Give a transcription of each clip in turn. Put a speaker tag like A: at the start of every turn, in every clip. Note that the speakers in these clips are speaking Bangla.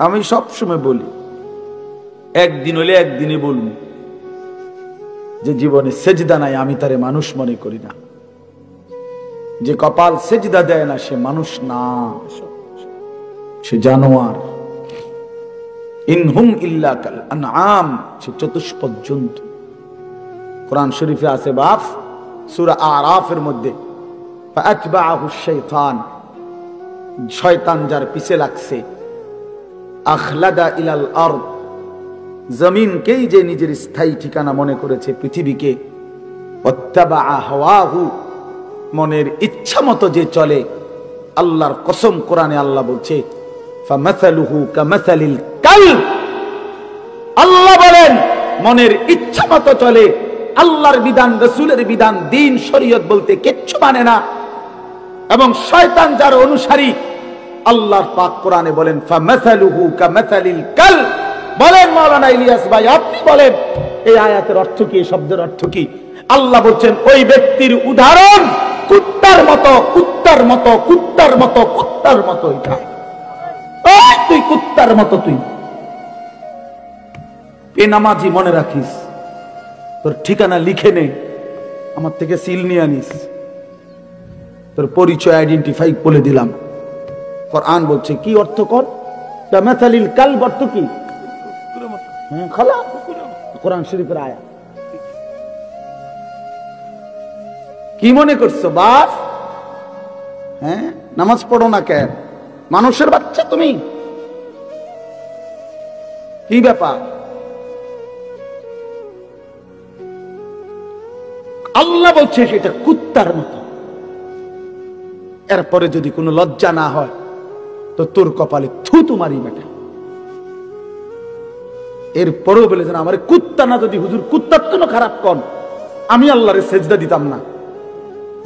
A: আমি সব সময় বলি, একদিন হলে একদিনই বলবো যে জীবনে সেজদা নাই আমি তারে মানুষ মনে করি না। যে কপাল সেজদা দেয় না সে মানুষ না, সে জানোয়ার। ইনহুম ইল্লা কাল আনআম, সে চতুষ্পদ জন্তু। কোরআন শরীফে আছে বাপ, সূরা আরাফের মধ্যে ফাআতবাআহু শাইতান, শয়তান যার পিছে লাগছে, আখলাদা ইলাল আরদ, জমিনকেই যে নিজের স্থায়ী ঠিকানা মনে করেছে, পৃথিবীকে। ওয়াত্তাবাআ হাওয়াহু, মনের ইচ্ছা মতো যে চলে। আল্লাহর কসম, কোরআনে আল্লাহ বলছে ফামাসালুহু কামাসালিল কালব, আল্লাহ বলেন মনের ইচ্ছা মতো চলে, আল্লাহর বিধান, রাসূলের বিধান, দ্বীন, শরীয়ত বলতে কিচ্ছু মানে না। এবং শয়তান যার অনুসারী, আল্লাহর পাক কোরআনে বলেন ফামাসালুহু কামাসালিল কালব। বলেন মাওলানা ইলিয়াস ভাই, আপনি বলেন এই আয়াতের অর্থ কি, এই শব্দের অর্থ কি? আল্লাহ বলছেন ওই ব্যক্তির উদাহরণ কুত্তার মতো, কুত্তার মতো, কুত্তার মতো, কুত্তার মতো। এটা তুই কুত্তার মতো, তুই বেনামাজি, মনে রাখিস, তোর ঠিকানা লিখে নে, আমার থেকে সিল নিয়ে আনিস, তোর পরিচয় আইডেন্টিফাই বলে দিলাম। কোরআন বলছে কি অর্থ কর, কামাসালিল কালব অর্থ কি? খালা, কোরআন শরীফের আয়াত। কি মনে করছো বাপ? হ্যাঁ, নামাজ পড়ো না কেন? মানুষের বাচ্চা তুমি, কি ব্যাপার? আল্লাহ বলছে সেটা কুত্তার মতো। এরপরে যদি কোনো লজ্জা না হয় তো তোর কপালে থুতু মারি বেটা। এরপরেও বলেছেন আমার কুত্তা না, যদি হুজুর কুত্তার তো খারাপ কন, আমি আল্লাহরে সেজদা দিতাম না।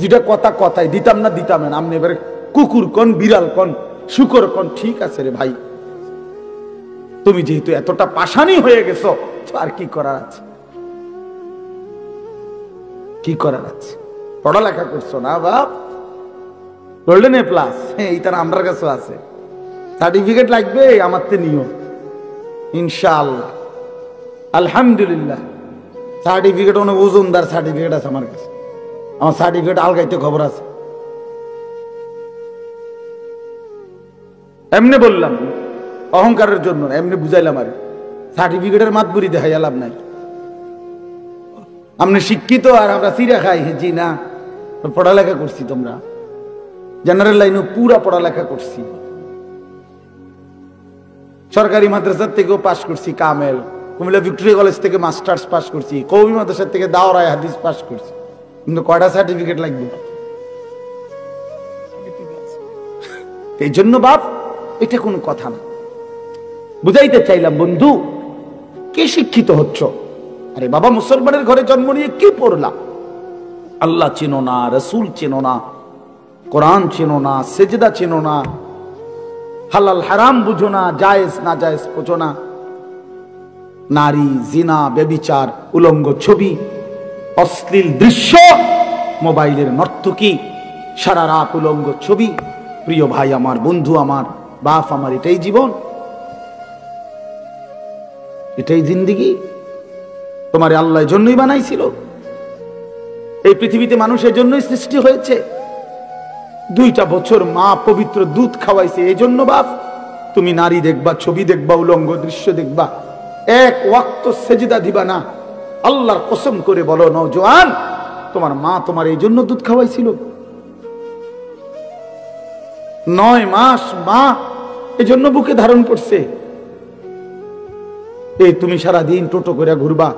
A: যেটা কথা কথাই দিতাম না, দিতাম না। আপনি এবারে কুকুর কন, বিড়াল কন, শুকর কন, ঠিক আছে রে ভাই, তুমি যেহেতু এতটা পাষাণী হয়ে গেছো, আর কি করার আছে? কি করার আছে? পড়ালেখা করছো না বাপ, গোল্ডেন এ প্লাস, এইটার আমার কাছে আছে, সার্টিফিকেট লাগবে, আমার তে নিও ইনশাআল্লাহ। আলহামদুলিল্লাহ, সার্টিফিকেট অনেক ওজনদার সার্টিফিকেট আছে আমার কাছে। আমার সার্টিফিকেট আলগাইতে খবর আছে। এমনি বললাম, অহংকারের জন্য এমনি বুঝাইলাম। আর সার্টিফিকেটের মাতবুরি দেখাই লাভ নাই। আপনি শিক্ষিত আর আমরা চিরা খাই, জি না, পড়ালেখা করছি, তোমরা জেনারেল লাইনে পুরা পড়ালেখা করছি, সরকারি মাদ্রাসার থেকেও পাশ করছি, কামেল, কুমিল্লা ভিক্টোরিয়া কলেজ থেকে মাস্টার্স পাশ করছি, কওমি মাদ্রাসা থেকে দাওরায়ে হাদিস পাশ করছি। কিন্তু কয়টা সার্টিফিকেট লাগবে? এই জন্য বাপ, এটা কোনো কথা না। বুঝাইতে চাইলাম বন্ধু, কে শিক্ষিত হচ্ছ? আরে বাবা, মুসলমানের ঘরে জন্ম নিয়ে কি পড়লাম? আল্লাহ চেনো না, রসুল চেনো না, কোরআন চেনো না, সেজদা চেনো না, হালাল হারাম বুঝো না, জায়েজ না জায়েজ বুঝো না। নারী, জিনা, ব্যভিচার, উলঙ্গ ছবি, অশ্লীল দৃশ্য, মোবাইলের নর্তকী, সারা রাত উলঙ্গ ছবি। প্রিয় ভাই আমার, বন্ধু আমার, বাপ আমার, এটাই জীবন, এটাই জিন্দেগি? তোমার আল্লাহ এর জন্যই বানাইছিল। এই পৃথিবীতে মানুষের জন্যই সৃষ্টি হয়েছে। 2টা বছর মা পবিত্র দুধ খাওয়াইছে এই জন্য বাপ। তুমি নারী দেখবা, ছবি দেখবা, উলঙ্গ দৃশ্য দেখবা, এক ওয়াক্ত সেজদা দিবা না। আল্লাহর কসম করে বলো নওজোয়ান, তোমার মা তোমার এই জন্য দুধ খাওয়াইছিল? 9 মাস মা এই জন্য বুকে ধারণ করছে। এই তুমি সারাদিন টোটো করে ঘুরবা,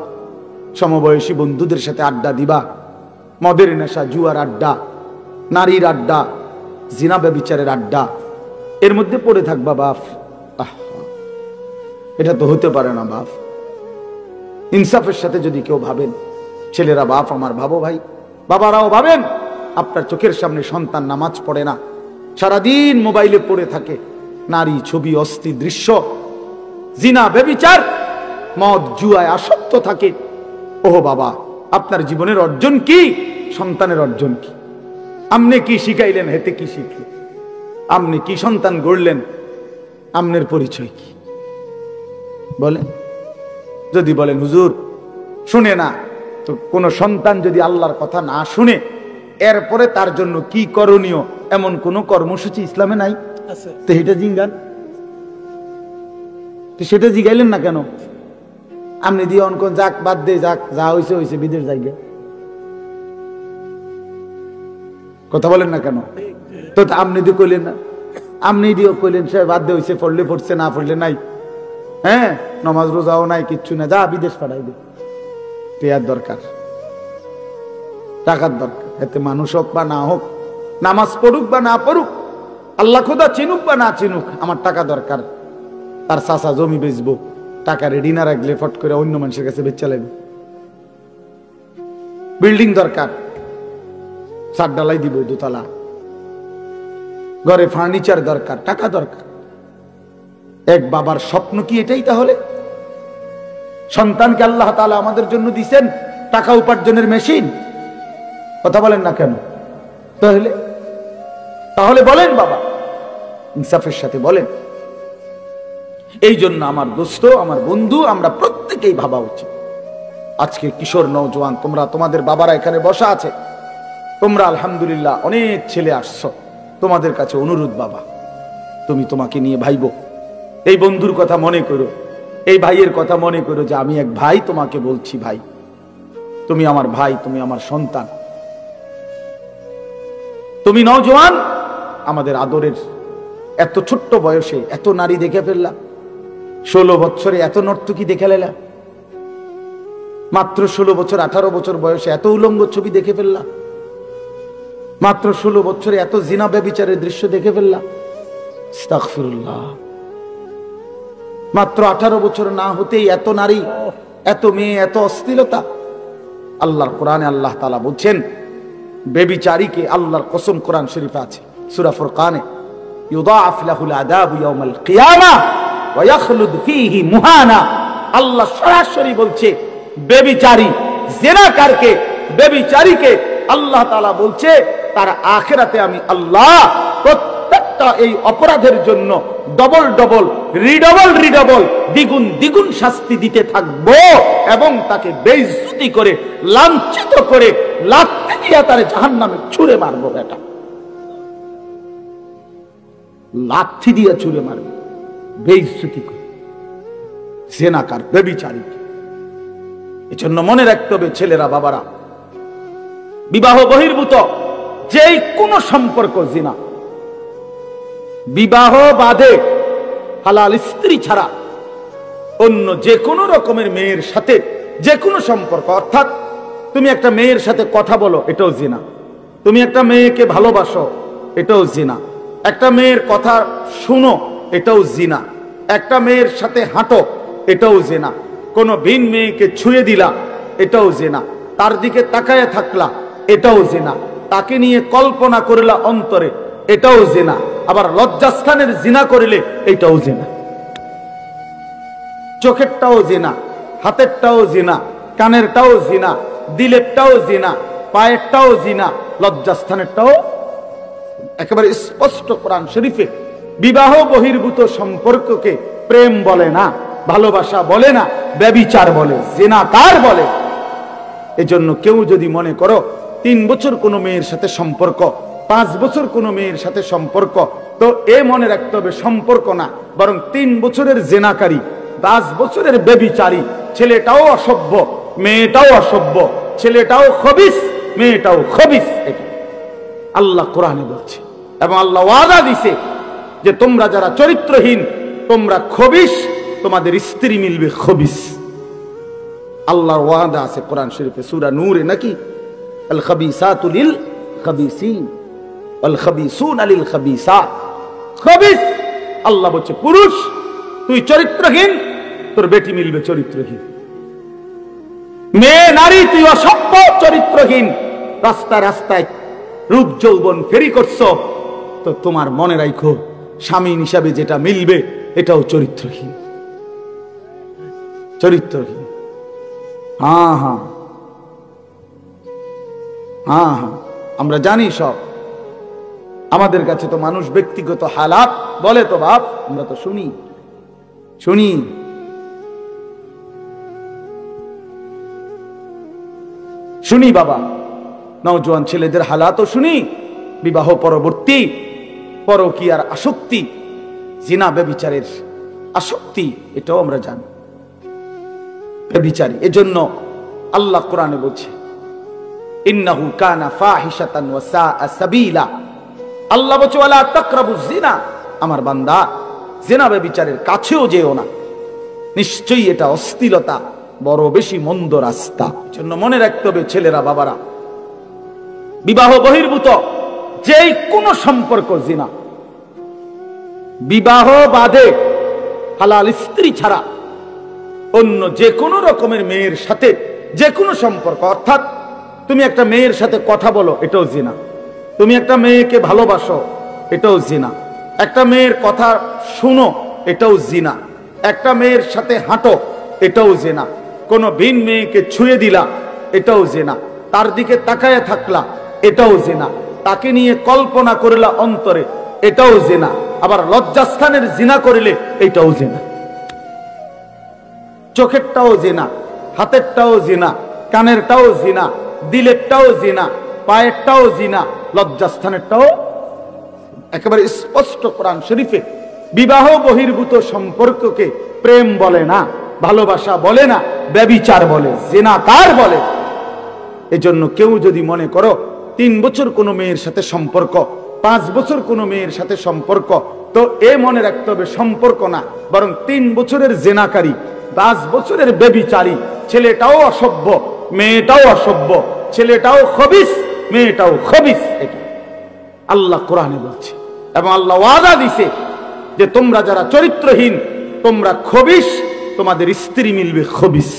A: সমবয়সী বন্ধুদের সাথে আড্ডা দিবা, মদের নেশা, জুয়ার আড্ডা, নারীর আড্ডা, জিনা ব্যভিচারের আড্ডা, এর মধ্যে পড়ে থাকবা বাপ। এটা তো হতে পারে না বাপ। ইনসাফের সাথে যদি কেউ ভাবেন, ছেলেরা, বাপ আমার, ভাবো ভাই, বাবারাও ভাবেন, আপনার চোখের সামনে সন্তান নামাজ পড়ে না, সারাদিন মোবাইলে পড়ে থাকে, নারী, ছবি, অশ্লীল দৃশ্য, জিনা, ব্যভিচার, মদ, জুয়ায় আসক্ত থাকে। ওহ বাবা, আপনার জীবনের অর্জন কি? সন্তানের অর্জন কি? আপনি কি শিখাইলেন, হেতে কি শিখলেন? আপনি কি সন্তান গড়লেন? আমনের পরিচয় কি? বলেন, যদি বলেন হুজুর শুনে না, তো কোন সন্তান যদি আল্লাহর কথা না শুনে এরপরে তার জন্য কি করণীয় এমন কোন কর্মসূচি ইসলামে নাই? তো সেটা জিঙ্গান, তো সেটা জিগাইলেন না কেন? আপনি দিয়ে অনকন যাক, বাদ দে, যাক, যা হয়েছে হয়েছে, বিদেশ জায়গা কথা বলেন না কেন? তো আপনি দিয়ে কইলেন না, আপনি দিয়েও কইলেন সে বাদ দে, হয়েছে, পড়লে পড়ছে, না পড়লে নাই, হ্যাঁ নমাজ রোজাও নাই, কিচ্ছু না, যা বিদেশ পাঠাই দে। টেয়ার দরকার, টাকার দরকার, এতে মানুষ হোক বা না হোক, নামাজ পড়ুক বা না পড়ুক, আল্লাহ খোদা চিনুক বা না চিনুক, আমার টাকা দরকার। তার চাচা জমি বেচবো, টাকা রেডি না রাখলে ফট করে অন্য মানুষের কাছে বেচা লাগবে। বিল্ডিং দরকার, ছাদ ঢালাই দিব দোতলা, ঘরে ফার্নিচার দরকার, টাকা দরকার। এক বাবার স্বপ্ন কি এটাই? তাহলে সন্তানকে আল্লাহ তাআলা আমাদের জন্য দিবেন টাকা উপার্জনের মেশিন। কথা বলেন না কেন? তাহলে বলেন বাবা, ইনসাফের সাথে বলেন। এই জন্য আমার দোস্ত, আমার বন্ধু, আমরা প্রত্যেকেই ভাবা উচিত। আজকে কিশোর নওজোয়ান তোমরা, তোমাদের বাবারা এখানে বসা আছে, তোমরা আলহামদুলিল্লাহ অনেক ছেলে আসছো, তোমাদের কাছে অনুরোধ বাবা, তুমি তোমাকে নিয়ে ভাইবো, এই বন্ধুর কথা মনে করো, এই ভাইয়ের কথা মনে করো যে আমি এক ভাই তোমাকে বলছি, ভাই তুমি আমার ভাই, তুমি আমার সন্তান, তুমি নওজোয়ান আমাদের আদরের। এত ছোট্ট বয়সে এত নারী দেখে ফেললাম, 16 বছরে এত নর্তকী দেখে ফেললাম, মাত্র 16 বছর 18 বছর বয়সে এত উলঙ্গ ছবি দেখে ফেললাম, মাত্র 16 বছরে এত জিনা ব্যভিচারের দৃশ্য দেখে ফেললাম। আস্তাগফিরুল্লাহ। মাত্র 18 বছর না হতেই এত নারী, এত মেয়ে, এত অশ্লীলতা। আল্লাহর কোরআনে আল্লাহ তাআলা বলছেন বেবিচারীকে, আল্লাহর কসম কোরআন শরীফে আছে সূরা ফুরকানে, ইউদাআফ লাহুল আযাবু ইয়াউমাল কিয়ামা ওয়া ইয়াখলুদ ফীহি মুহানা। আল্লাহ সরাসরি বলছে বেবিচারী, জিনাকারকে, বেবিচারীকে আল্লাহ তাআলা বলছে তার আখিরাতে আমি আল্লাহ প্রত্যেকটা এই অপরাধের জন্য ডবল ডবল, রিডবল, দ্বিগুণ দ্বিগুণ শাস্তি দিতে থাকবো এবং তাকে বেইজ্জতি করে, লাঞ্ছিত করে, লাথি দিয়ে তার জাহান্নামে ছুঁড়ে মারবো। বেটা লাথি দিয়ে ছুঁড়ে মারবো, বেইজ্জতি করে, জিনাকার, ব্যভিচারী। এজন্য মনে রাখতে হবে ছেলেরা, বাবারা, বিবাহ বহির্ভূত যেই কোন সম্পর্ক জিনা, বিবাহ বাদে হালাল স্ত্রী ছাড়া অন্য যে কোনো রকমের মেয়ের সাথে যে কোনো সম্পর্ক, অর্থাৎ তুমি একটা মেয়ের সাথে কথা বলো, এটাও জিনা। তুমি একটা মেয়েকে ভালোবাসো, এটাও জিনা। একটা মেয়ের কথা শুনো, এটাও জিনা। একটা মেয়ের সাথে হাঁটো, এটাও জিনা। কোনো ভিন মেয়েকে ছুঁয়ে দিলা, এটাও জিনা। তার দিকে তাকায় থাকলা, এটাও জিনা। তাকে নিয়ে কল্পনা করলা অন্তরে, এটাও জিনা। আবার লজ্জাস্থানের জিনা করিলে এটাও জিনা। চোখেরটাও জিনা, হাতেরটাও জিনা, কানেরটাও জিনা, দিলেরটাও জিনা, পায়েরটাও জিনা, লজ্জাস্থানেরটাও। একেবারে স্পষ্ট কোরআন শরীফে বিবাহ বহির্ভূত সম্পর্ককে প্রেম বলে না, ভালোবাসা বলে না, ব্যভিচার বলে, জিনাকার বলে। এজন্য কেউ যদি মনে করো 3 বছর কোনো মেয়ের সাথে সম্পর্ক, 5 বছর কোনো মেয়ের সাথে সম্পর্ক, তো এ মনে রাখতে হবে সম্পর্ক না, বরং 3 বছরের জিনাকারী, 10 বছরের ব্যভিচারী। ছেলেটাও অসভ্য, মেয়েটাও অসভ্য, ছেলেটাও খবিস, মেয়েটাও খবিস। এটা আল্লাহ কোরআনে বলছে এবং আল্লাহ ওয়াদা দিছে যে তোমরা যারা চরিত্রহীন, তোমরা খবিস, তোমাদের স্ত্রী মিলবে খবিস। আল্লাহর ওয়াদা আছে কোরআন শরীফে সূরা নূরে, নাকি আল খাবিসাতু লিল খাবিসিন ওয়াল খাবিসুনা লিল খাবিসাত। খবিস আল্লাহ বলছে পুরুষ তুই চরিত্রহীন, তোর বেটি মিলবে চরিত্রহীন। মেয়ে নারী তুই অসভ্য, চরিত্রহীন, রাস্তায় রাস্তায় রূপ যৌবন ফেরি করছো, তো তোমার মনে রাখো স্বামী হিসাবে যেটা মিলবে এটাও চরিত্রহীন, চরিত্রহীন। হ্যাঁ হ্যাঁ হ্যাঁ হ্যাঁ, আমরা জানি সব। আমাদের কাছে তো মানুষ ব্যক্তিগত হালাত বলে, তো বাপ আমরা তো শুনি। শুনি বাবা, নওজোয়ান ছেলেদের হালাতও শুনি, বিবাহ পরবর্তী পরকীয়ার আসক্তি, জিনা ব্যভিচারের আসক্তি, এটাও আমরা জানি ব্যভিচারী। এজন্য আল্লাহ কোরআনে বলছে ইন্নাহু কানা ফাহিশাতান ওয়া সাআ সাবিলা। আল্লাহ বলছে ওয়ালা তাকরাবুজ জিনা, আমার বান্দা জিনা ব্যভিচারের কাছেও যেও না, নিশ্চয়ই এটা অশ্লীলতা, বড় বেশি মন্দ রাস্তা। এজন্য মনে রাখতে হবে ছেলেরা, বাবারা, বিবাহ বহির্ভূত যেই কোনো সম্পর্ক জিনা, বিবাহ বাদে হালাল স্ত্রী ছাড়া অন্য যে কোনো রকমের মেয়ের সাথে যে কোনো সম্পর্ক, অর্থাৎ তুমি একটা মেয়ের সাথে কথা বলো, এটাও জিনা। তুমি একটা মেয়েকে ভালোবাসো, এটাও জিনা। একটা মেয়ের কথা শুনো, এটাও জিনা। একটা মেয়ের সাথে হাঁটো, এটাও জিনা। কোন ভিন মেয়েকে ছুঁয়ে দিলা, এটাও জিনা। তার দিকে তাকায় থাকলা, এটাও জিনা। তাকে নিয়ে কল্পনা করলা অন্তরে, এটাও জিনা। আবার লজ্জাস্থানের জিনা করিলে এটাও জিনা। চোখেরটাও জিনা, হাতেরটাও জিনা, কানেরটাও জিনা, দিলেরটাও জিনা, পায়েরটাও জিনা, লজ্জাস্থানেরটাও। একেবারে স্পষ্ট কোরআন শরীফে বিবাহ বহির্ভূত সম্পর্ককে প্রেম বলে না, ভালোবাসা বলে না, ব্যভিচার বলে, জিনাকার বলে। এজন্য কেউ যদি মনে করো 3 বছর কোনো মেয়ের সাথে সম্পর্ক, 5 বছর কোনো মেয়ের সাথে সম্পর্ক, তো এ মনে রাখতে হবে সম্পর্ক না, বরং 3 বছরের জিনাকারী, 5 বছরের ব্যভিচারী। ছেলেটাও অসভ্য, মেয়েটাও অসভ্য, ছেলেটাও খবিস, মেয়েটাও খবিস। এটা আল্লাহ কোরআনে বলছে, এবং আল্লাহ ওয়াদা দিছে যে তোমরা যারা চরিত্রহীন, তোমরা খবিস, তোমাদের স্ত্রী মিলবে খবিস।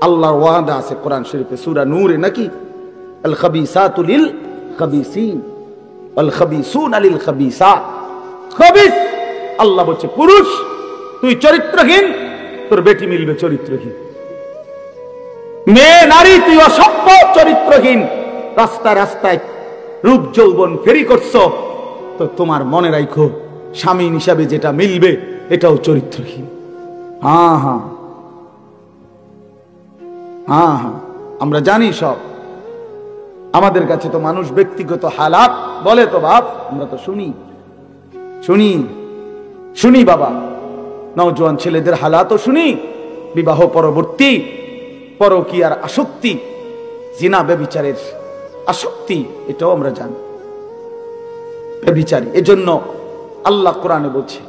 A: আল্লাহর ওয়াদা আছে কোরআন শরীফে, সূরা নূরে নাকি, আল খাবিসাতু লিল খাবিসিন ওয়াল খাবিসুনা লিল খাবিসাত। খবিস আল্লাহ বলছে পুরুষ তুই চরিত্রহীন, তোর বেটি মিলবে চরিত্রহীন। মেয়ে নারী তুই অসভ্য চরিত্রহীন, রাস্তায় রাস্তায় রূপ যৌবন ফেরি করছো, তো তোমার মনে রাখো স্বামী হিসাবে যেটা মিলবে এটাও চরিত্রহীন। হ্যাঁ হ্যাঁ হ্যাঁ হ্যাঁ, আমরা জানি সব। আমাদের কাছে তো মানুষ ব্যক্তিগত হালাত বলে, তো বাপ আমরা তো শুনি শুনি শুনি বাবা, নওজোয়ান ছেলেদের হালাতও শুনি, বিবাহ পরবর্তী পরকীয়ার আসক্তি, জিনা ব্যভিচারের আসক্তি, এটাও আমরা জানি ব্যভিচারী। এজন্য আল্লাহ কোরআনে বলছে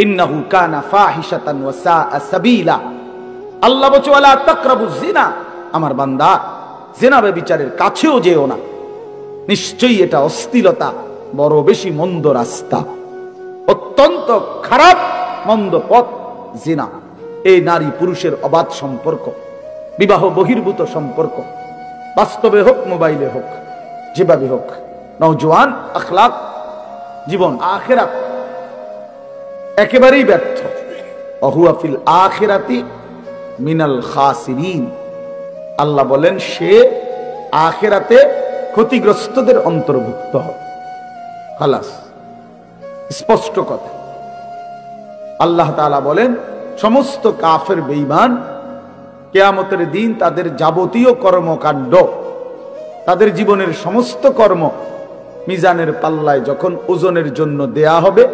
A: ইন্নাহু কানা ফাহিশাতান ওয়া সাআ সাবিলা। আল্লাহ বলছে ওয়ালা তাকরাবুজ জিনা, আমার বান্দা জিনা ব্যভিচারের কাছেও যেও না, নিশ্চয়ই এটা অশ্লীলতা, বড় বেশি মন্দ রাস্তা, অত্যন্ত খারাপ মন্দ পথ জিনা। এই নারী পুরুষের অবাধ সম্পর্ক, বিবাহ বহির্ভূত সম্পর্ক, বাস্তবে হোক মোবাইলে হোক, যেভাবে হোক, নওজোয়ান আখলাক জীবন আখিরাত একেবারেই ব্যর্থ। অহুয়া ফিল আখিরাতি মিনাল খাসিরিন। আল্লাহ বলেন সে আখিরাতে ক্ষতিগ্রস্তদের অন্তর্ভুক্ত হবে। খালাস, স্পষ্ট কথা। আল্লাহ তাআলা বলেন সমস্ত কাফের বেঈমান কিয়ামতের দিন তাদের যাবতীয় কর্মকাণ্ড, তাদের জীবনের সমস্ত কর্ম মিজানের পাল্লায় যখন ওজনের জন্য দেয়া হবে,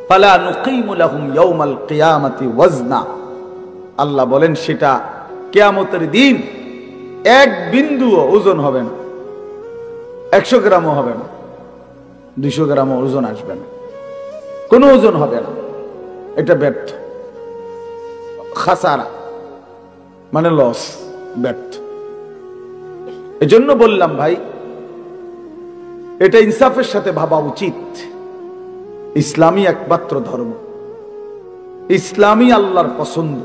A: ফালা নুকিমু লাহুম ইয়াউমাল কিয়ামাতি ওয়াজনা। আল্লাহ বলেন সেটা কিয়ামতের দিন এক বিন্দুও ওজন হবে না, 100 গ্রামও হবে না, 200 গ্রামও ওজন আসবে না, কোনো ওজন হবে না। এটা ব্যর্থ, খাসারা মানে লস, ব্যর্থ। এজন্য বললাম ভাই, এটা ইনসাফের সাথে ভাবা উচিত। ইসলামী একমাত্র ধর্ম, ইসলামী আল্লাহর পছন্দ।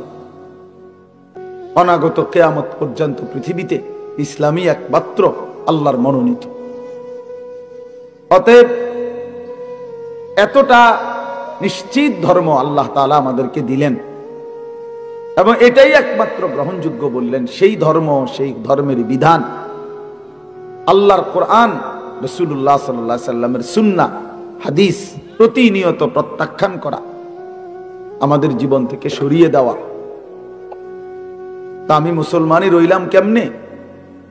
A: অনাগত কিয়ামত পর্যন্ত পৃথিবীতে ইসলামী একমাত্র আল্লাহর মনোনীত। অতএব এতটা নিশ্চিত ধর্ম আল্লাহ তাআলা আমাদেরকে দিলেন, এবং এটাই একমাত্র গ্রহণযোগ্য বললেন। সেই ধর্ম, সেই ধর্মের বিধান, আল্লাহর কোরআন, রাসূলুল্লাহ সাল্লাল্লাহু আলাইহি সাল্লামের সুন্নাহ, হাদিস প্রতিনিয়ত প্রত্যাখ্যান করা, আমাদের জীবন থেকে সরিয়ে দেওয়া। তা আমি মুসলমানই রইলাম কেমনে?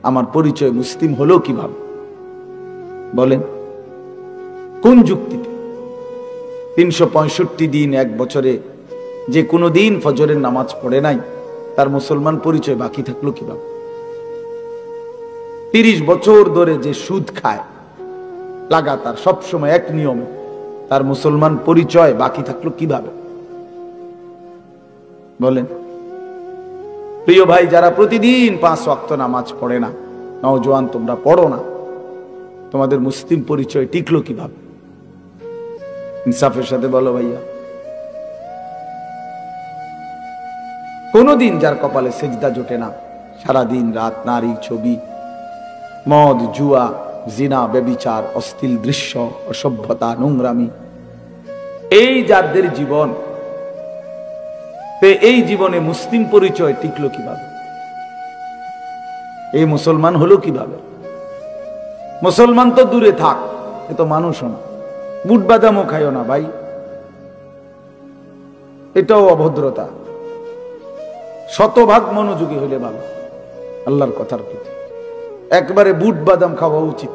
A: আমার পরিচয় মুসলিম হলো কিভাবে বলেন? কোন যুক্তিতে? 365 দিন এক বছরে যে কোনো দিন ফজরের নামাজ পড়ে নাই, তার মুসলমান পরিচয় বাকি থাকলো কিভাবে? 30 বছর ধরে যে সুদ খায় লাগাতার সবসময় এক নিয়মে, তার মুসলমান পরিচয় বাকি থাকলো কিভাবে বলেন? প্রিয় ভাই, যারা প্রতিদিন 5 ওয়াক্ত নামাজ পড়ে না, নওজোয়ান তোমরা পড়ো না, তোমাদের মুসলিম পরিচয় টিকলো কিভাবে? ইনসাফের সাথে বলো ভাইয়া। কোনদিন যার কপালে সেজদা জোটে না, সারাদিন রাত নারী ছবি, মদ, জুয়া, জিনা, ব্যভিচার, অশ্লীল দৃশ্য, অসভ্যতা, নোংরামি, এই যাদের জীবন, এই জীবনে মুসলিম পরিচয় টিকলো কিভাবে? এই মুসলমান হলো কিভাবে? মুসলমান তো দূরে থাক, এ তো মানুষও না। বুট বাদামও খাইও না ভাই, এটাও অভদ্রতা। শতভাগ মনোযোগী হইলে ভালো আল্লাহর কথার প্রতি। একবারে বুট বাদাম খাওয়া উচিত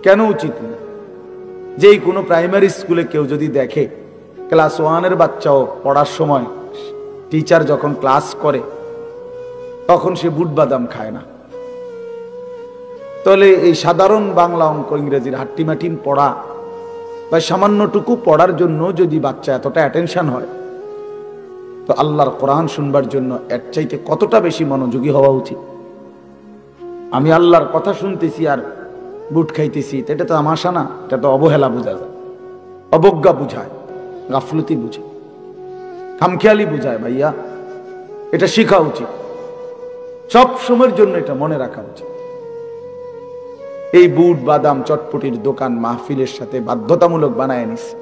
A: কেন? উচিত না। যেই কোনো প্রাইমারি স্কুলে কেউ যদি দেখে ক্লাস 1-এর বাচ্চাও পড়ার সময় টিচার যখন ক্লাস করে তখন সে বুট বাদাম খায় না, তাহলে এই সাধারণ বাংলা, অঙ্ক, ইংরেজির হাট্টিমাটিম পড়া বা সামান্যটুকু পড়ার জন্য যদি বাচ্চা এতটা অ্যাটেনশন হয়, তো আল্লাহর কোরআন শুনবার জন্য এর চাইতে কতটা বেশি মনোযোগী হওয়া উচিত? আমি আল্লাহর কথা শুনতেছি আর বুট খাইতেছি, এটা তো তামাশা না, এটা তো অবহেলা বোঝা যায়, অবজ্ঞা বুঝায়, গাফলতি বুঝায়, খামখেয়ালি বুঝায়। ভাইয়া, এটা শেখা উচিত, সব সময়ের জন্য এটা মনে রাখা উচিত। এই বুট বাদাম চটপটির দোকান মাহফিলের সাথে বাধ্যতামূলক বানায় নিছে,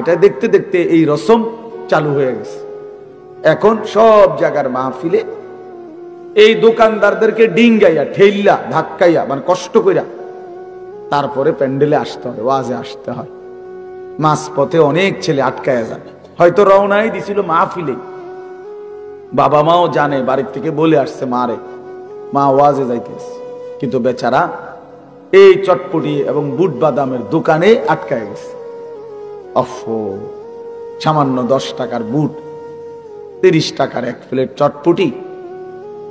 A: এটা দেখতে দেখতে এই রসম চালু হয়ে গেছে। এখন সব জায়গার মাহফিলে এই দোকানদারদেরকে ডিঙ্গাইয়া, ঠেইলা, ধাক্কাইয়া, মানে কষ্ট কইরা তারপরে প্যান্ডেলে আসতে হয়, ওয়াজে আসতে হয়। মাঝ পথে অনেক ছেলে আটকায়া যাবে, হয়তো রওনাই দিছিল মাহফিলে, বাবা মাও জানে, বাড়ির থেকে বলে আসছে মারে, মা ওয়াজে যাইতেছে, কিন্তু বেচারা এই চটপটি এবং বুট বাদামের দোকানে আটকায় গেছে। অফো, সামান্য 10 টাকার বুট, 30 টাকার এক প্লেট চটপটি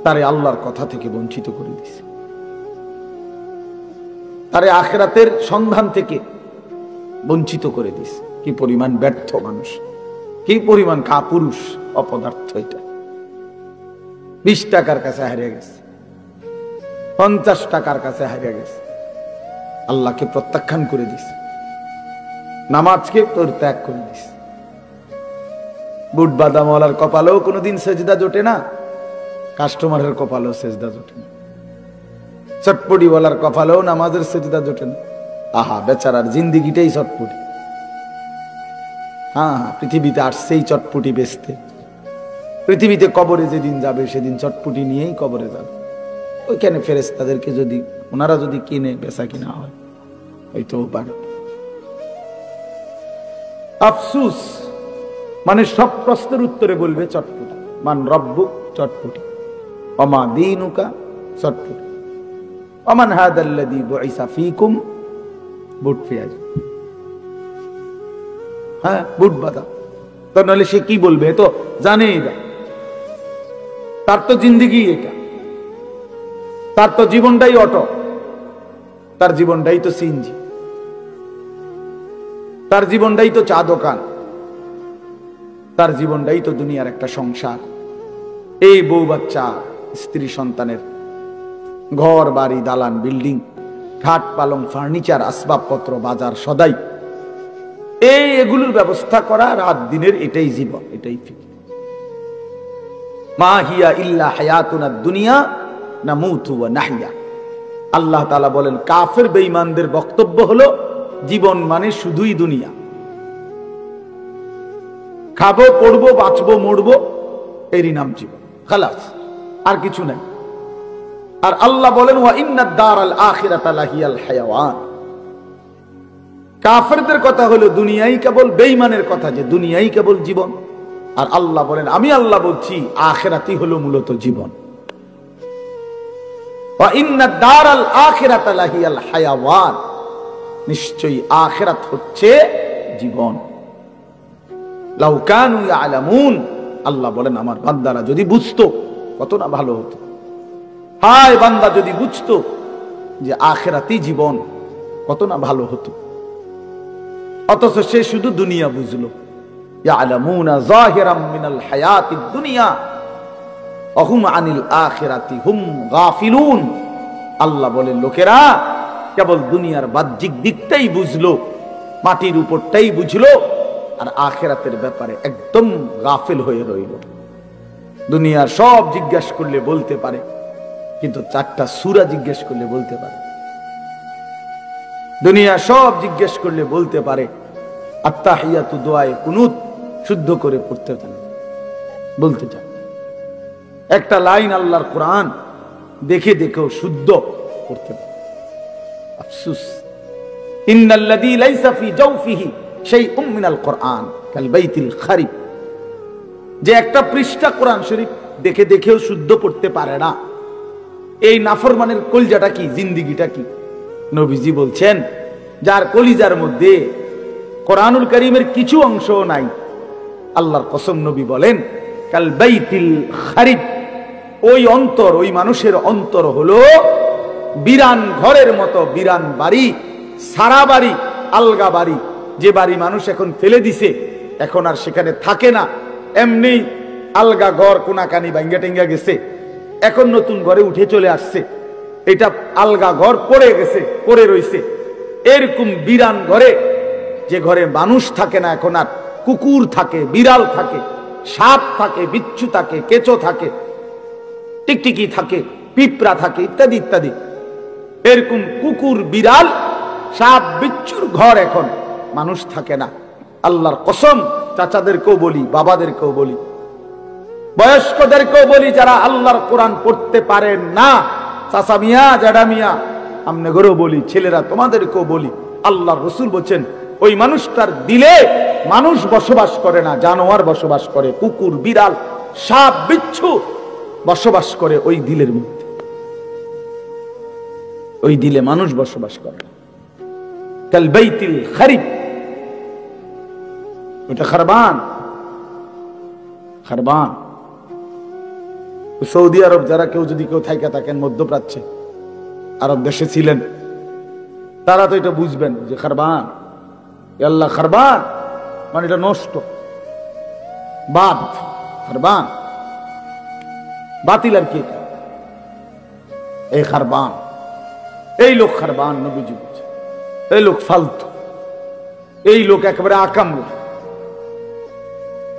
A: তারে আল্লাহর কথা থেকে বঞ্চিত করে দিছে, তারে আখিরাতের সন্ধান থেকে বঞ্চিত করে দিছে। কি পরিমাণ ব্যর্থ মানুষ, কি পরিমাণ কাপুরুষ, অপদার্থ এটা। 20 টাকার কাছে হারিয়ে গেছে, 50 টাকার কাছে হারিয়ে গেছে, আল্লাহকে প্রত্যাখ্যান করে দিছে, নামাজকে পরিত্যাগ করে দিছে। বুট বাদামওয়ালার কপালেও কোনোদিন সেজদা জোটে না, কাস্টমারের কপালেও সেজদা জোটে না, চটপটিওয়ালার কপালেও নামাজের সেজদা জোটে না। আহা, বেচারার জিন্দিগিটাই চটপটি। হ্যাঁ, পৃথিবীতে আসছেই চটপটি বেচতে, পৃথিবীতে কবরে যেদিন যাবে সেদিন চটপটি নিয়েই কবরে যাবে। ওইখানে ফেরেশতাদেরকে যদি ওনারা যদি কিনে বেচা কিনা হয় হয়তো পারে। আফসুস, মানে সব প্রশ্নের উত্তরে বলবে চটপটি। মান রব্বুক, চটপটি। ওমা দীনুকা, চটপটি। ওমান হাদাল্লাযী বুইসা ফীকুম, বুট পেঁয়াজ। হ্যাঁ, বুট বাদাম। তো নাহলে সে কি বলবে? তো জানেই না, তার তো জিন্দিগি এটা, তার তো জীবনটাই অটো, তার জীবনটাই তো সিএনজি, তার জীবনটাই তো চা দোকান, তার জীবনটাই তো দুনিয়ার একটা সংসার। এই বউ বাচ্চা, স্ত্রী সন্তানের ঘর বাড়ি, দালান, বিল্ডিং, খাট পালং, ফার্নিচার, আসবাবপত্র, বাজার, সদাই, এগুলোর ব্যবস্থা করা রাত দিনের এটাই জীবন, এটাই ফিকির। মা হিয়া ইল্লা হায়াতুনা দুনিয়া নামুতু ওয়া নাহইয়া। আল্লাহ তাআলা বলেন, কাফের বেঈমানদের বক্তব্য হলো জীবন মানে শুধুই দুনিয়া, খাবো, পড়বো, বাঁচবো, মরবো, এরই নাম জীবন, খালাস, আর কিছু নাই। আর আল্লাহ বলেন, ওয়া ইন্নাদ দারাল আখিরাতা লাহিয়াল হায়াওয়ান। কাফেরদের কথা হলো দুনিয়াই কেবল, বেঈমানের কথা যে দুনিয়াই কেবল জীবন। আর আল্লাহ বলেন, আমি আল্লাহ বলছি আখিরাতই হলো মূলত জীবন। ওয়া ইন্না দারাল আখিরাতা লাহিয়াল হায়াওয়ান, নিশ্চয়ই আখিরাত হচ্ছে জীবন। লাউ কানু ইয়ালামুন, আল্লাহ বলেন আমার বান্দারা যদি বুঝতো কত না ভালো হতো। হায় বান্দা যদি বুঝতো যে আখিরাতই জীবন, কত না ভালো হতো। অথচ সে শুধু দুনিয়া বুঝলো। ইয়ালামুনা যাহিরাম মিনাল হায়াতিদ দুনিয়া ওয়া হুম আনিল আখিরাতি হুম গাফিলুন। আল্লাহ বলেন লোকেরা কেবল দুনিয়ার বাহ্যিক দিকটাই বুঝলো, মাটির উপরটাই বুঝলো, আর আখিরাতের ব্যাপারে একদম গাফিল হয়ে রইল। দুনিয়ার সব জিজ্ঞেস করলে বলতে পারে, কিন্তু 4টা সূরা জিজ্ঞেস করলে বলতে পারে। দুনিয়া সব জিজ্ঞেস করলে বলতে পারে, আত্তাহিয়াতু দুআয়ে কুনুত শুদ্ধ করে পড়তে জানে, বলতে চায়। একটা লাইন আল্লাহর কোরআন দেখে দেখেও শুদ্ধ করতে পারে। আফসোস, ইন্নাল্লাযী লাইসা ফি জাওফিহি শাইউম মিনাল কোরআন কাল বাইতিল খারিব, যে একটা পৃষ্ঠা কোরআন শরীফ দেখে দেখেও শুদ্ধ পড়তে পারে না, এই নাফরমানের কলজাটা কি, জিন্দেগিটা কি? নবীজি বলছেন, যার কলিজার মধ্যে কোরআনুল কারীমের কিছু অংশ নাই, আল্লাহর কসম নবী বলেন কাল বাইতিল খারিব, ওই অন্তর, ওই মানুষের অন্তর হলো বিরান ঘরের মতো, বিরান বাড়ি, সারা বাড়ি, আলগা বাড়ি, যে বাড়ি মানুষ এখন ফেলে দিছে, এখন আর সেখানে থাকে না, এমনি আলগা ঘর কোনাকানি ভাঙ্গা টেঙ্গা গেছে, এখন নতুন ঘরে উঠে চলে আসছে, এটা আলগা ঘর পড়ে গেছে, পড়ে রইছে। এরকম বিরান ঘরে, যে ঘরে মানুষ থাকে না, এখন আর কুকুর থাকে, বিড়াল থাকে, সাপ থাকে, বিচ্ছু থাকে, কেঁচো থাকে, টিকটিকি থাকে, পিঁপড়া থাকে, ইত্যাদি ইত্যাদি, এরকম কুকুর, বিড়াল, সাপ, বিচ্ছুর ঘর এখন মানুষ থাকে না। আল্লাহর কসম, চাচাদেরকেও বলি, বাবাদেরকেও বলি, বয়স্কদেরকেও বলি, যারা আল্লাহর কোরআন পড়তে পারেন না, চাচা মিয়া, জ্যাঠা মিয়া, আমনেগরেও বলি, ছেলেরা তোমাদেরকেও বলি, আল্লাহর রাসূল বলেন ওই মানুষটার দিলে মানুষ বসবাস করে না, জানোয়ার বসবাস করে, কুকুর, বিড়াল, সাপ, বিচ্ছু বসবাস করে ওই দিলের মধ্যে, ওই দিলে মানুষ বসবাস করে। কাল বাইতিল খারিব, এটা খারবান, খারবান। সৌদি আরব যারা কেউ যদি কেউ থাইকা থাকেন, মধ্যপ্রাচ্যে আরব দেশে ছিলেন, তারা তো এটা বুঝবেন যে খারবান, আল্লাহ খারবান মানে এটা নষ্ট, বাদ, খারবান বাতিল, আর কি এই খারবান, এই লোক খারবান, নবীজি বলছে এই লোক ফালতু, এই লোক একেবারে আকামলা,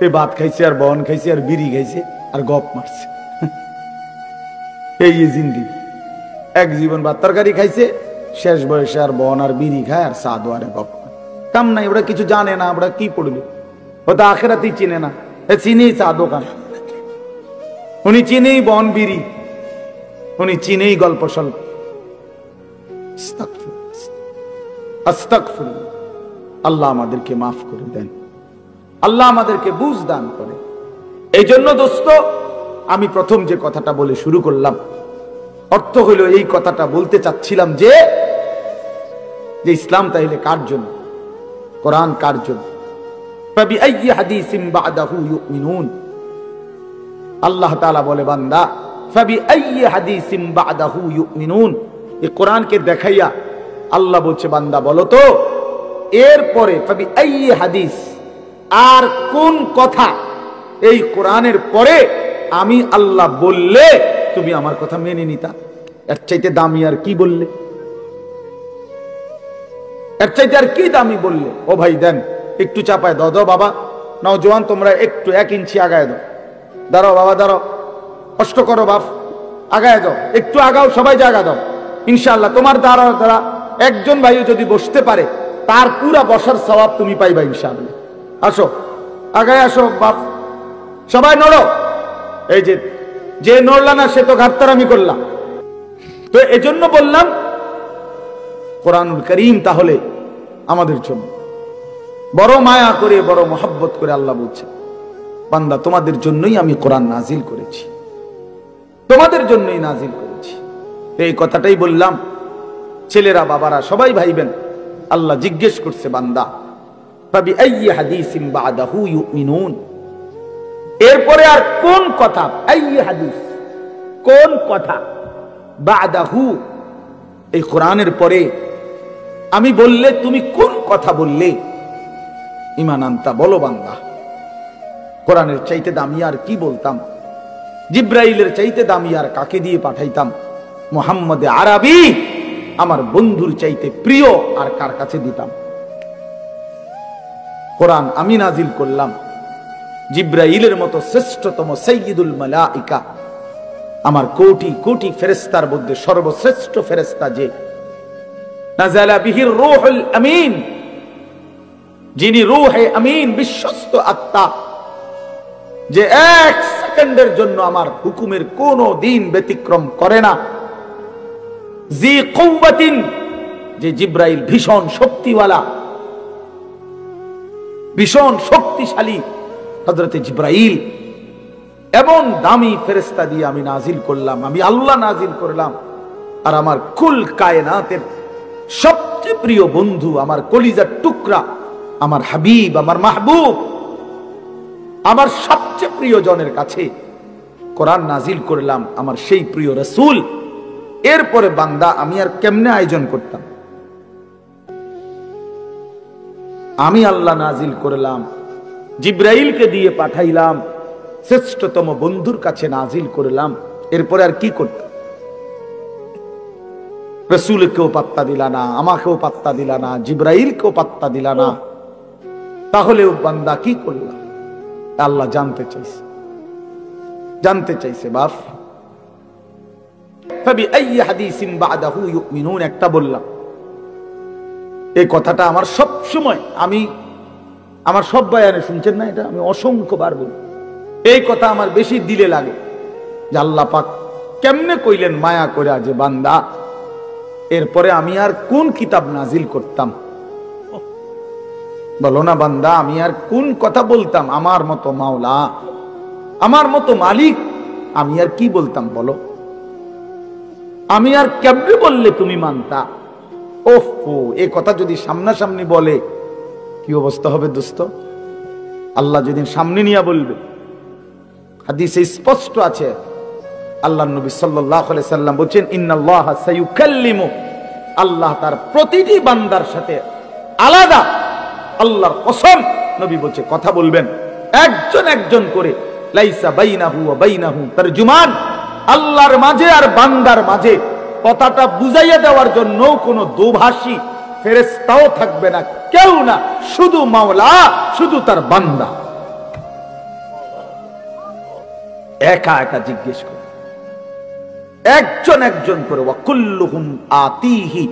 A: এই ভাত খাইছে আর বন খাইছে আর বিড়ি খাইছে আর গপ মারছে, এই জিন্দেগি। এক জীবন ভাত তরকারি খাইছে, শেষ বয়সে আর বন আর বিড়ি খায় আর সাধু আর গপ, কাম নাই, ওরা কিছু জানে না, ওরা কি পড়বে, ওটা আখিরাতই চিনে না, চিনেই চা দোকান, উনি চিনেই বন বিড়ি, উনি চিনেই গল্প স্বল্প। আস্তাগফিরুল্লাহ, আল্লাহ আমাদেরকে মাফ করে দেন, আল্লাহ আমাদেরকে বুঝ দান করে। এই জন্য দোস্ত, আমি প্রথম যে কথাটা বলে শুরু করলাম, অর্থ হইল এই কথাটা বলতে চাচ্ছিলাম যে ইসলাম তাইলে কার জন্য, কোরআন কার জন্য? ফাবিআইয়ি হাদিসিন বা'দাহু ইউমিনুন, আল্লাহ তাআলা বলে বান্দা, ফাবিআইয়ি হাদিসিন বা'দাহু ইউমিনুন, এই কোরআনকে দেখাইয়া আল্লাহ বলছে বান্দা বলো তো এরপরে ফাবিআইয়ি হাদিস, আর কোন কথা এই কোরআনের পরে আমি আল্লাহ বললে তুমি আমার কথা মেনে নিতা? এর চাইতে দামি আর কি বললে, এর চাইতে আর কি দামি বললে? ও ভাই দেন একটু চাপায় দাও, দাও বাবা, নওজোয়ান তোমরা একটু 1 ইঞ্চি আগায় দাও, দাঁড়াও বাবা দাঁড়াও, কষ্ট করো বাপ, আগায় দাও, একটু আগাও, সবাই জায়গা দাও, ইনশাআল্লাহ তোমার দ্বারা দ্বারা একজন ভাইও যদি বসতে পারে তার পুরা বসার সওয়াব তুমি পাইবা ইনশাআল্লাহ। আসো আগায় আসো বাপ, সবাই নড়ো। এই যে নড়লা না সে তো ঘাটতারামি করলাম। তো এজন্য বললাম কোরআনুল কারীম তাহলে আমাদের জন্য বড় মায়া করে, বড় মহব্বত করে আল্লাহ বলছে বান্দা তোমাদের জন্যই আমি কোরআন নাজিল করেছি, তোমাদের জন্যই নাজিল করেছি। এই কথাটাই বললাম, ছেলেরা বাবারা সবাই ভাইবেন। আল্লাহ জিজ্ঞেস করছে বান্দা ফাবি আইয়ি হাদিসিন বাদাহু ইউমিনুন, এরপরে আর কোন কথা, আইয়ি হাদিস কোন কথা, বাদাহু এই কোরআনের পরে আমি বললে তুমি কোন কথা বললে ঈমান আনতা, বলো বান্দা। কোরআনের চাইতে দামি আর কি বলতাম? জিব্রাইলের চাইতে দামি আর কাকে দিয়ে পাঠাইতাম? মুহাম্মদ আরবি আমার বন্ধুর চাইতে প্রিয় আর কার কাছে দিতাম? কোরআন আমি নাজিল করলাম, জিব্রাইলের মতো শ্রেষ্ঠতম সাইয়্যিদুল মালাইকা, আমার কোটি কোটি ফেরেশতার মধ্যে সর্বশ্রেষ্ঠ ফেরেশতা যে নাযালা বিহির রূহুল আমিন, যিনি রূহে আমিন বিশ্বস্ত আত্মা, যে এক সেকেন্ডের জন্য আমার হুকুমের কোনো দিন ব্যতিক্রম করে না। জি কুওয়াতিন, যে জিব্রাইল ভীষণ শক্তিওয়ালা, ভীষণ শক্তিশালী হযরতে জিব্রাইল, এমন দামি ফেরেশতা দিয়ে আমি নাজিল করলাম, আমি আল্লাহ নাজিল করলাম। আর আমার কুল কায়নাতের সবচেয়ে প্রিয় বন্ধু, আমার কলিজার টুকরা, আমার হাবিব, আমার মাহবুব, আমার সবচেয়ে প্রিয় জনের কাছে কোরআন নাজিল করলাম, আমার সেই প্রিয় রাসূল। এরপরে বান্দা আমি আর কেমনে আয়োজন করতাম? আমি আল্লাহ নাজিল করলাম, জিব্রাইলকে দিয়ে পাঠাইলাম, শ্রেষ্ঠতম বন্ধুর কাছে নাজিল করলাম, এরপরে আর কি করতাম? রাসূলকেও পাত্তা দিলা না, আমাকেও পাত্তা দিলা না, জিব্রাইলকেও পাত্তা দিলা না, তাহলেও বান্দা কি করলাম? আল্লাহ জানতে চাইছে, জানতে চাইছে। বাপ ফাবি আইয়ি হাদিসিন বাদাহু ইউমিনুন একটা বললাম, এই কথাটা আমার সব সময়, আমি আমার সব বয়ানে শুনছেন না, এটা আমি অসংখ্যবার বলি, এই কথা আমার বেশি দিলে লাগে যে আল্লাহ পাক কেমনে কইলেন মায়া করে যে বান্দা এরপরে আমি আর কোন কিতাব নাজিল করতাম? বলো না বান্দা, আমি আর কোন কথা বলতাম? আমার মতো মাওলা, আমার মতো মালিক আমি আর কি বলতাম বলো? আমি আর কেমনে বললে তুমি মানতা? ওফো, এই কথা যদি সামনাসামনি বলে কি অবস্থা হবে দোস্ত? আল্লাহ যেদিন সামনে নিয়ে বলবে, হাদিসে স্পষ্ট আছে, আল্লাহ নবী সাল্লাল্লাহু আলাইহি সাল্লাম বলেন ইন্নাল্লাহা সায়ুকাল্লিমু, আল্লাহ তার প্রতিটি বান্দার সাথে আলাদা, আল্লাহর কসম নবী বলছে কথা বলবেন, একজন একজন করে, লাইসা বাইনাহু ওয়া বাইনাহু তারজুমান, আল্লাহর মাঝে আর বান্দার মাঝে কথাটা বুঝাইয়া দেওয়ার জন্য কোনো দোভাষী ফেরেশতাও থাকবে না, কেউ না, শুধু মাওলা, শুধু তার বান্দা একা একা জিজ্ঞেস করে, একজন একজন করে। ওয়া কুল্লুহুম আতিহি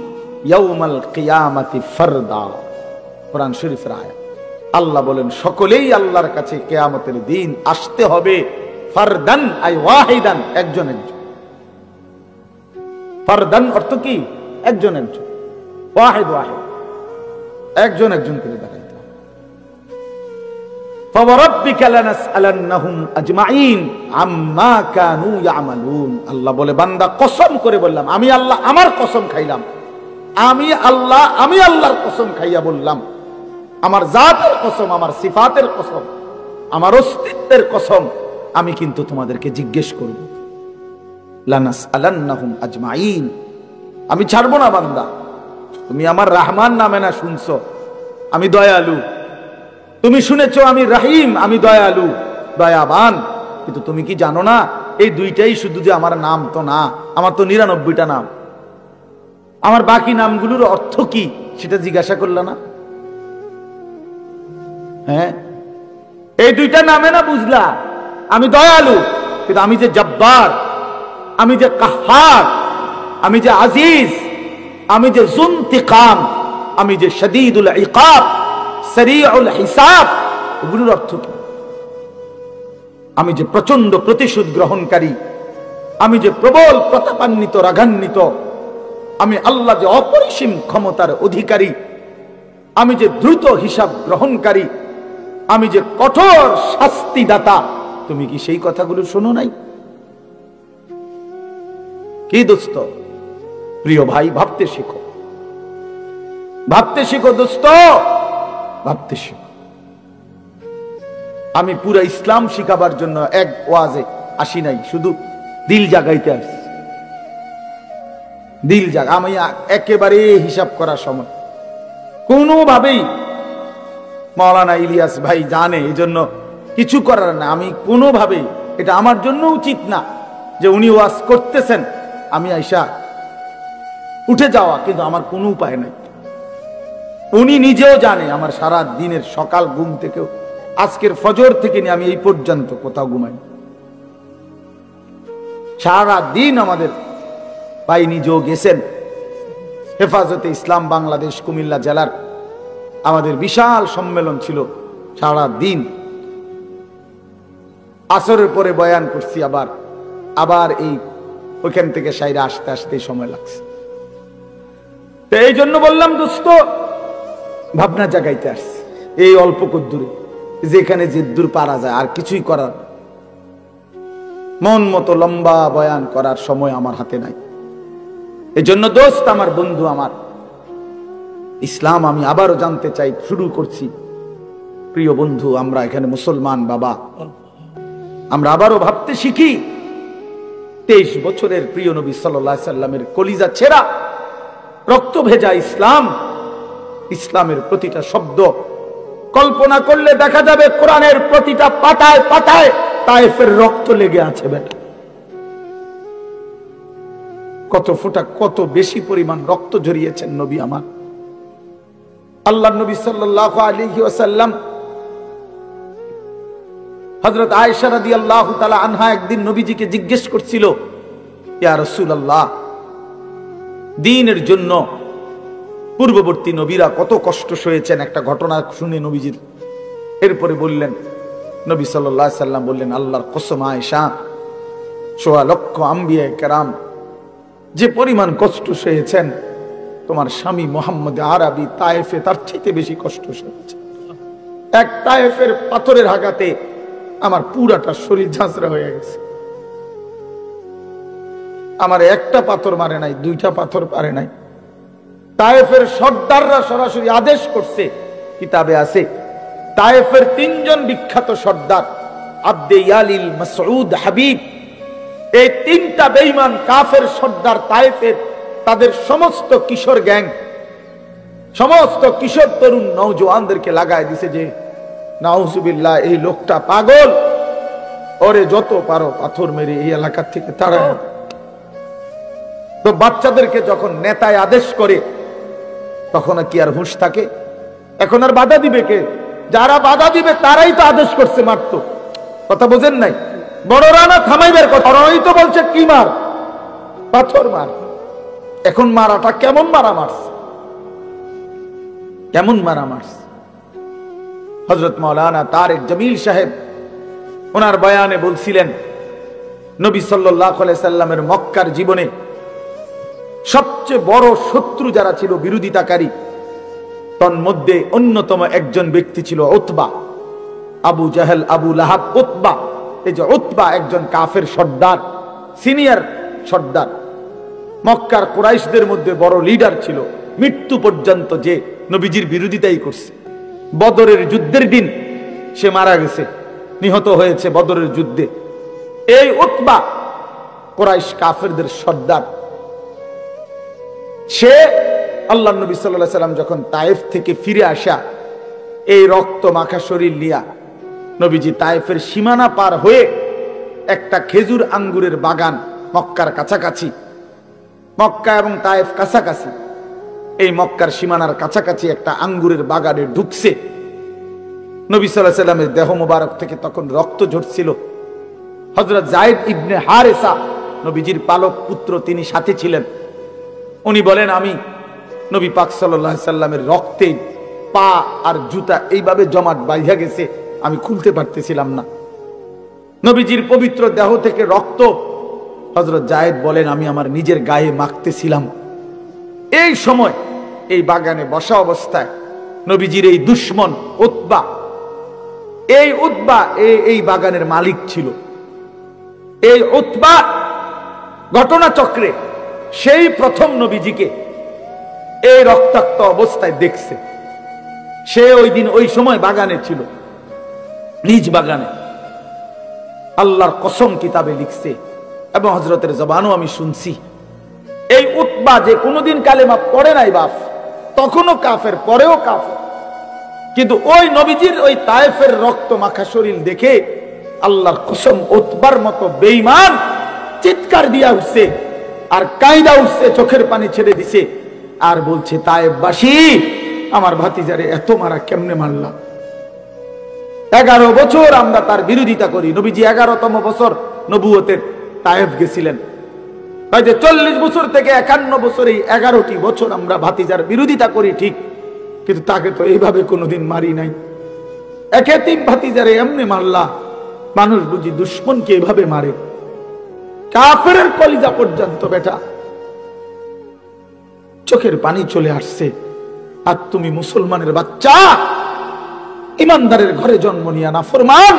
A: ইয়াউমাল কিয়ামাতি ফারদা, কোরআন শরীফের আয়াত। আল্লাহ বলেন সকলেই আল্লাহর কাছে কিয়ামতের দিন আসতে হবে, ফারদান আই ওয়াহিদান, একজন একজন। ফারদান অর্থ কি? একজন একজন, ওয়াহিদ ওয়াহিদ, একজন একজন করে দেখাইতে হবে। ফাওয়ারাব্বিকা লানাসআলান্নাহুম আজমাইন আম্মা কানু ইয়ামালুন, আল্লাহ বলে বান্দা কসম করে বললাম, আমি আল্লাহ আমার কসম খাইলাম, আমি আল্লাহর কসম খাইয়া বললাম, আমার জাতের কসম, আমার সিফাতের কসম, আমার অস্তিত্বের কসম, আমি কিন্তু তোমাদেরকে জিজ্ঞেস করব। লানাসআলান্নাহুম আজমাইন, আমি ছাড়বো না বান্দা। তুমি আমার রহমান নামে না শুনছো, আমি দয়ালু। তুমি শুনেছো আমি রহিম, আমি দয়ালু দয়াবান। কিন্তু তুমি কি জানো না এই দুইটাই শুধু যে আমার নাম তো না, আমার তো 99টা নাম। আমার বাকি নামগুলোর অর্থ কি সেটা জিজ্ঞাসা করল না? হ্যাঁ, এই দুইটা নামে না বুঝলা আমি দয়ালু, কিন্তু আমি যে জব্বার, আমি যে কাহার, আমি যে আজিজ, আমি যে যুনতিকাম, আমি যে শদীদুল ইকাব, সরিউল হিসাব, এগুলোর অর্থ কি? আমি যে প্রচন্ড প্রতিশোধ গ্রহণকারী, আমি যে প্রবল প্রতাপান্বিত রাগান্বিত, আমি আল্লাহ যে অপরিসীম ক্ষমতার অধিকারী, আমি যে দ্রুত হিসাব গ্রহণকারী, আমি যে কঠোর শাস্তিদাতা, তুমি কি সেই কথাগুলো শোনো নাই? কি দোস্ত, প্রিয় ভাই, ভাবতে শিখো, ভাবতে শিখো দোস্ত, ভাবতে শিখো। আমি পুরা ইসলাম শিখাবার জন্য এক ওয়াজে আসি নাই, শুধু দিল জাগাইতে আসছি। দিল জাগা, আমি একেবারে হিসাব করার সময় কোনোভাবেই, মাওলানা ইলিয়াস ভাই জানে, এই জন্য কিছু করার না, আমি কোনোভাবেই, এটা আমার জন্য উচিত না যে উনি ওয়াজ করতেছেন আমি আইসা উঠে যাওয়া, কিন্তু আমার কোনো উপায় নাই। উনি নিজেও জানে আমার সারা দিনের সকাল ঘুম থেকেও, আজকের ফজর থেকে নিয়ে আমি এই পর্যন্ত কোথাও ঘুমাই, সারা দিন আমাদের ভাই নিজেও গেছেন। হেফাজতে ইসলাম বাংলাদেশ কুমিল্লা জেলার আমাদের বিশাল সম্মেলন ছিল, সারা দিন আসরের পরে বয়ান করছি, আবার এই ওইখান থেকে সাইরে আসতে আসতে সময় লাগছে। তো এই জন্য বললাম দোস্ত, ভাবনা জাগাইতে আসছি এই অল্প কদ্দূরে, যেখানে যে দূর পারা যায়, আর কিছুই করার, মন মতো লম্বা বয়ান করার সময় আমার হাতে নাই। এই জন্য দোস্ত, আমার বন্ধু, আমার ইসলাম আমি আবারও জানতে চাই, শুরু করছি। প্রিয় বন্ধু, আমরা এখানে মুসলমান বাবা, আমরা আবারও ভাবতে শিখি। 23 বছরের প্রিয় নবী সাল্লাল্লাহু আলাইহি সাল্লামের কলিজা ছেঁড়া রক্ত ভেজা ইসলাম, ইসলামের প্রতিটা শব্দ কল্পনা করলে দেখা যাবে কোরআনের প্রতিটা পাতায় পাতায় তায়েফের রক্ত লেগে আছে। বেটা, কত ফোঁটা, কত বেশি পরিমাণ রক্ত ঝরিয়েছেন নবী আমার। আল্লাহর নবী সাল্লাল্লাহু আলাইহি ওয়াসাল্লাম, হযরত আয়েশা রাদিয়াল্লাহু তাআলা আনহা একদিন নবীজিকে জিজ্ঞেস করছিল, ইয়া রাসূলুল্লাহ, দ্বীনের জন্য পূর্ববর্তী নবীরা কত কষ্ট সয়েছেন, একটা ঘটনা শুনে নবীজির। এরপরে বললেন, নবী সাল্লাল্লাহু আলাইহি সাল্লাম বললেন, আল্লাহর কসম আয়েশা, ১৬ লক্ষ আম্বিয়া কেরাম যে পরিমাণ কষ্ট সয়েছেন, তোমার স্বামী মুহাম্মদ আরবি তায়েফে তার চাইতে বেশি কষ্ট সয়েছে। এক তায়েফের পাথরের আঘাতে আমার পুরাটা শরীর ঝাঁঝরা হয়ে গেছে। আমার একটা পাথর মারে নাই, দুইটা পাথর পারে নাই। তায়েফের সর্দাররা সরাসরি আদেশ করছে, কিতাবে আছে, তায়েফের 3 জন বিখ্যাত সর্দার, আব্দে ইয়ালিল, মাসউদ, হাবিব, এই 3টা বেঈমান কাফের সর্দার তায়েফের তাদের সমস্ত কিশোর গ্যাং, সমস্ত কিশোর তরুণ নওজওয়ানদেরকে লাগায় দিছে যে নাউজুবিল্লাহ, এই লোকটা পাগল, ওরে যত পারো পাথর মেরে এই এলাকা থেকে তাড়ায়। তো বাচ্চাদেরকে যখন নেতায় আদেশ করে, তখন কি আর হুঁশ থাকে? এখন আর বাধা দিবে কে? যারা বাধা দিবে তারাই তো আদেশ করছে মারতো। কথা বোঝেন নাই? বড়রা না থামাইবার কথা, ওরাই তো বলছে কি মার, পাথর মার। এখন মারাটা কেমন মারা মারছে, কেমন মারা মারছে। হযরত মাওলানা তারেক জামিল সাহেব ওনার বয়ানে বলছিলেন, নবী সাল্লাল্লাহু আলাইহি সাল্লামের মক্কার জীবনে সবচেয়ে বড় শত্রু যারা ছিল, বিরোধিতাকারী, তন্মধ্যে অন্যতম একজন ব্যক্তি ছিল উতবা, আবু জাহেল, আবু লাহাব, উতবা। এই যে উতবা একজন কাফের সর্দার, সিনিয়র সর্দার, মক্কার কুরাইশদের মধ্যে বড় লিডার ছিল, মৃত্যু পর্যন্ত যে নবীজির বিরোধিতাই করছে। বদরের যুদ্ধের দিন সে মারা গেছে, নিহত হয়েছে বদরের যুদ্ধে। এই উতবা কুরাইশ কাফেরদের সর্দার। সে আল্লাহর নবী সাল্লাল্লাহু আলাইহি সাল্লাম যখন তায়েফ থেকে ফিরে আসা, এই রক্ত মাখা শরীর নিয়া নবীজি তায়েফের সীমানা পার হয়ে একটা খেজুর আঙ্গুরের বাগান, মক্কার কাছাকাছি, মক্কা এবং তায়েফ কাছাকাছি, এই মক্কার সীমানার কাছাকাছি একটা আঙ্গুরের বাগানে ঢুকছে। নবী সাল্লাল্লাহু আলাইহি সাল্লামের দেহ মোবারক থেকে তখন রক্ত ঝরছিল। হযরত যায়েদ ইবনে হারেসা, নবীজির পালক পুত্র, তিনি সাথে ছিলেন। উনি বলেন, আমি নবী পাক সাল্লাল্লাহু আলাইহি সাল্লামের রক্তে পা আর জুতা এইভাবে জমাট বাইধা গেছে, আমি খুলতে পারতেছিলাম না। নবীজির পবিত্র দেহ থেকে রক্ত, হযরত যায়েদ বলেন, আমি আমার নিজের গায়ে মাখতেছিলাম। এই সময় এই বাগানে বসা অবস্থায় নবীজির এই দুশমন উতবা এই উতবা এই বাগানের মালিক ছিল। এই উতবা ঘটনাচক্রে সেই প্রথম নবীজিকে এই রক্তাক্ত অবস্থায় দেখছে। সে ওই দিন ওই সময় বাগানে ছিল, নিজ বাগানে। আল্লাহর কসম কিতাবে লিখছে এবং হযরতের জবানও আমি শুনছি, এই উতবা যে কোনোদিন কালেমা পড়ে নাই বাপ, তখনও কাফের, পরেও কাফের, কিন্তু ওই নবীজির ওই তায়েফের রক্ত মাখা শরীর দেখে আল্লাহর কসম উতবার মতো বেঈমান চিৎকার দিয়া উঠছে আর কায়দা উঠছে, চোখের পানি ছেড়ে দিছে আর বলছে, তায়েফবাসী আমার ভাতিজারে এত মারা কেমনে মারলাম? 11 বছর আমরা তার বিরোধিতা করি। নবীজি 11তম বছর নবুয়তের তায়েফ গেছিলেন। 40 বছর থেকে 51 বছর, এই 11টি বছর আমরা ভাতিজার বিরোধিতা করি ঠিক, কিন্তু তাকে তো এইভাবে কোনোদিন মারি নাই। এক এতিম ভাতিজারে এমনি মারলা, মানুষ বুঝি দুশ্মনকে এভাবে মারে? কাফেরের কলিজা পর্যন্ত বেটা চোখের পানি চলে আসছে। আর তুমি মুসলমানের বাচ্চা, ইমানদারের ঘরে জন্ম নিয়া নাফরমান,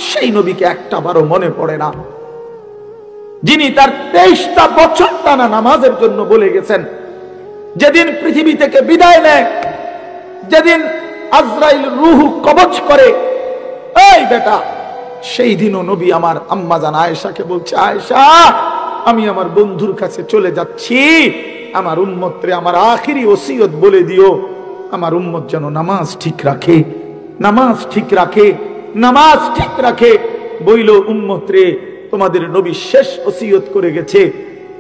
A: সেই নবীকে একটা বারও মনে পড়ে না, যিনি তার 23টা বছর টানা নামাজের জন্য বলে গেছেন। যেদিন পৃথিবী থেকে বিদায় নেয়, যেদিন আজরাইল রূহ কবজ করে, এই বেটা সেই দিনও নবী আমার আম্মা জান আয়েশাকে বলছে, আয়েশা আমি আমার বন্ধুর কাছে চলে যাচ্ছি, আমার উম্মতরে আমার আখিরি ওসিয়ত বলে দিও, আমার উম্মত যেন নামাজ ঠিক রাখে, নামাজ ঠিক রাখে, নামাজ ঠিক রাখে। বইল, উম্মতরে তোমাদের নবী শেষ ওসিয়ত করে গেছে,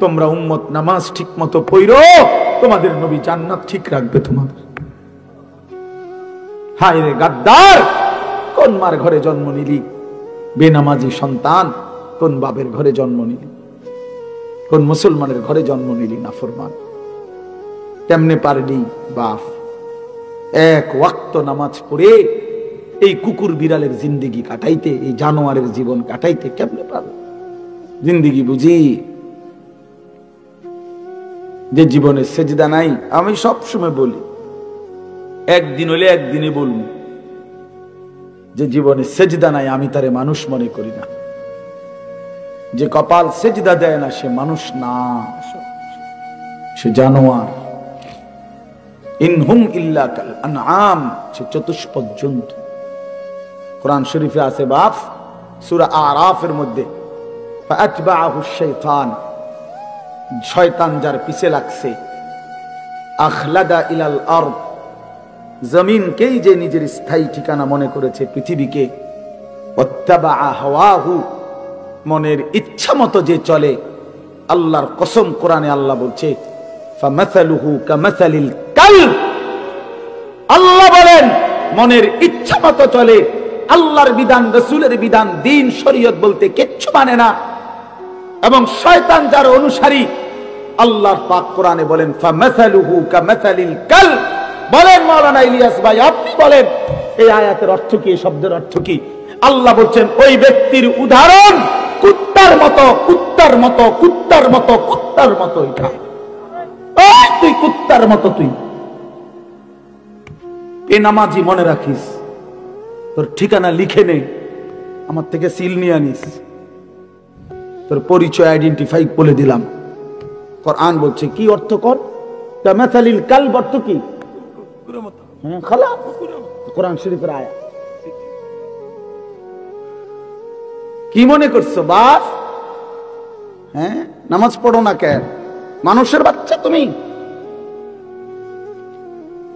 A: তোমরা উম্মত নামাজ ঠিক মতো পড়ো, তোমাদের নবী জান্নাত ঠিক রাখবে তোমাদের। হায় রে গাদ্দার, কোন মার ঘরে জন্ম নিলি? বেনামাজি সন্তান, কোন বাবের ঘরে জন্ম নিলি? কোন মুসলমানের ঘরে জন্ম নিলি? নাফরমান, কেমনে পারলি বাপ এক ওয়াক্ত নামাজ পড়ে এই কুকুর বিড়ালের জিন্দেগি কাটাইতে, এই জানোয়ারের জীবন কাটাইতে? কেমনে পারল? জিন্দেগি বুঝি যে জীবনে সেজদা নাই? আমি সব সময় বলি, একদিন হলে একদিনে বলবো, যে জীবনে সেজদা নাই আমি তারে মানুষ মনে করি না। যে কপাল সেজদা দেয় না সে মানুষ না, সে জানোয়ার। ইনহুম ইল্লা কাল আনআম, সে চতুষ্পদ জন্তু। কোরআন শরীফে আছে বাপ, সূরা আরাফের মধ্যে, ফাআতবাআহু শাইতান, শয়তান যার পিছে লাগছে, আখলাদা ইলাল আরদ, জমিনকেই যে নিজের স্থায়ী ঠিকানা মনে করেছে, পৃথিবীকে, ওয়াত্তাবাআ হাওয়াহু, মনের ইচ্ছা মতো যে চলে। আল্লাহর কসম, কোরআনে আল্লাহ বলছে, ফামাসালুহু কামাসালিল কালব, আল্লাহ বলেন মনের ইচ্ছা মতো চলে, আল্লাহর বিধান, রাসূলের বিধান, দ্বীন, শরীয়ত বলতে কিচ্ছু মানে না। এবং শয়তান যার অনুসারী, আল্লাহর পাক কোরআনে বলেন ফামাসালুহু কামাসালিল কালব। বলেন মাওলানা ইলিয়াস ভাই, আপনি বলেন এই আয়াতের অর্থ কি, এই শব্দের অর্থ কি? আল্লাহ বলছেন ওই ব্যক্তির উদাহরণ কুত্তার মতো, কুত্তার মতো, কুত্তার মতো, কুত্তার মতো। এটা তুই কুত্তার মতো, তুই বেনামাজি মনে রাখিস, তোর ঠিকানা লিখে নে, আমার থেকে সিল নিয়ে আনিস, তোর পরিচয় আইডেন্টিফাই বলে দিলাম। কোরআন বলছে কি অর্থ কর? কামাসালিল কালব অর্থ কি? হ্যাঁ, খালাস, কোরআন শরীফের আয়াত। কি মনে করছো বাপ? হ্যাঁ, নামাজ পড়ো না কেন? মানুষের বাচ্চা তুমি,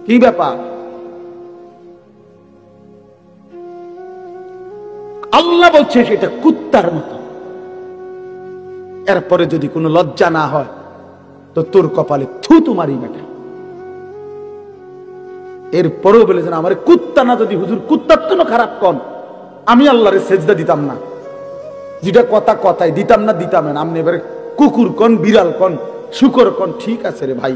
A: কি ব্যাপার? আল্লাহ বলছে সেটা কুত্তার মতো। এরপরে যদি কোনো লজ্জা না হয় তো তোর কপালে থুতু মারি বেটা। এরপরেও বলে যেন আমার কুত্তা না, যদি হুজুর কুত্তার তো খারাপ কন, আমি আল্লাহরে সেজদা দিতাম না, যেটা কথা কথাই দিতাম না, দিতাম না। আপনি এবারে কুকুর কন, বিড়াল কন, শুকর কন, ঠিক আছে রে ভাই,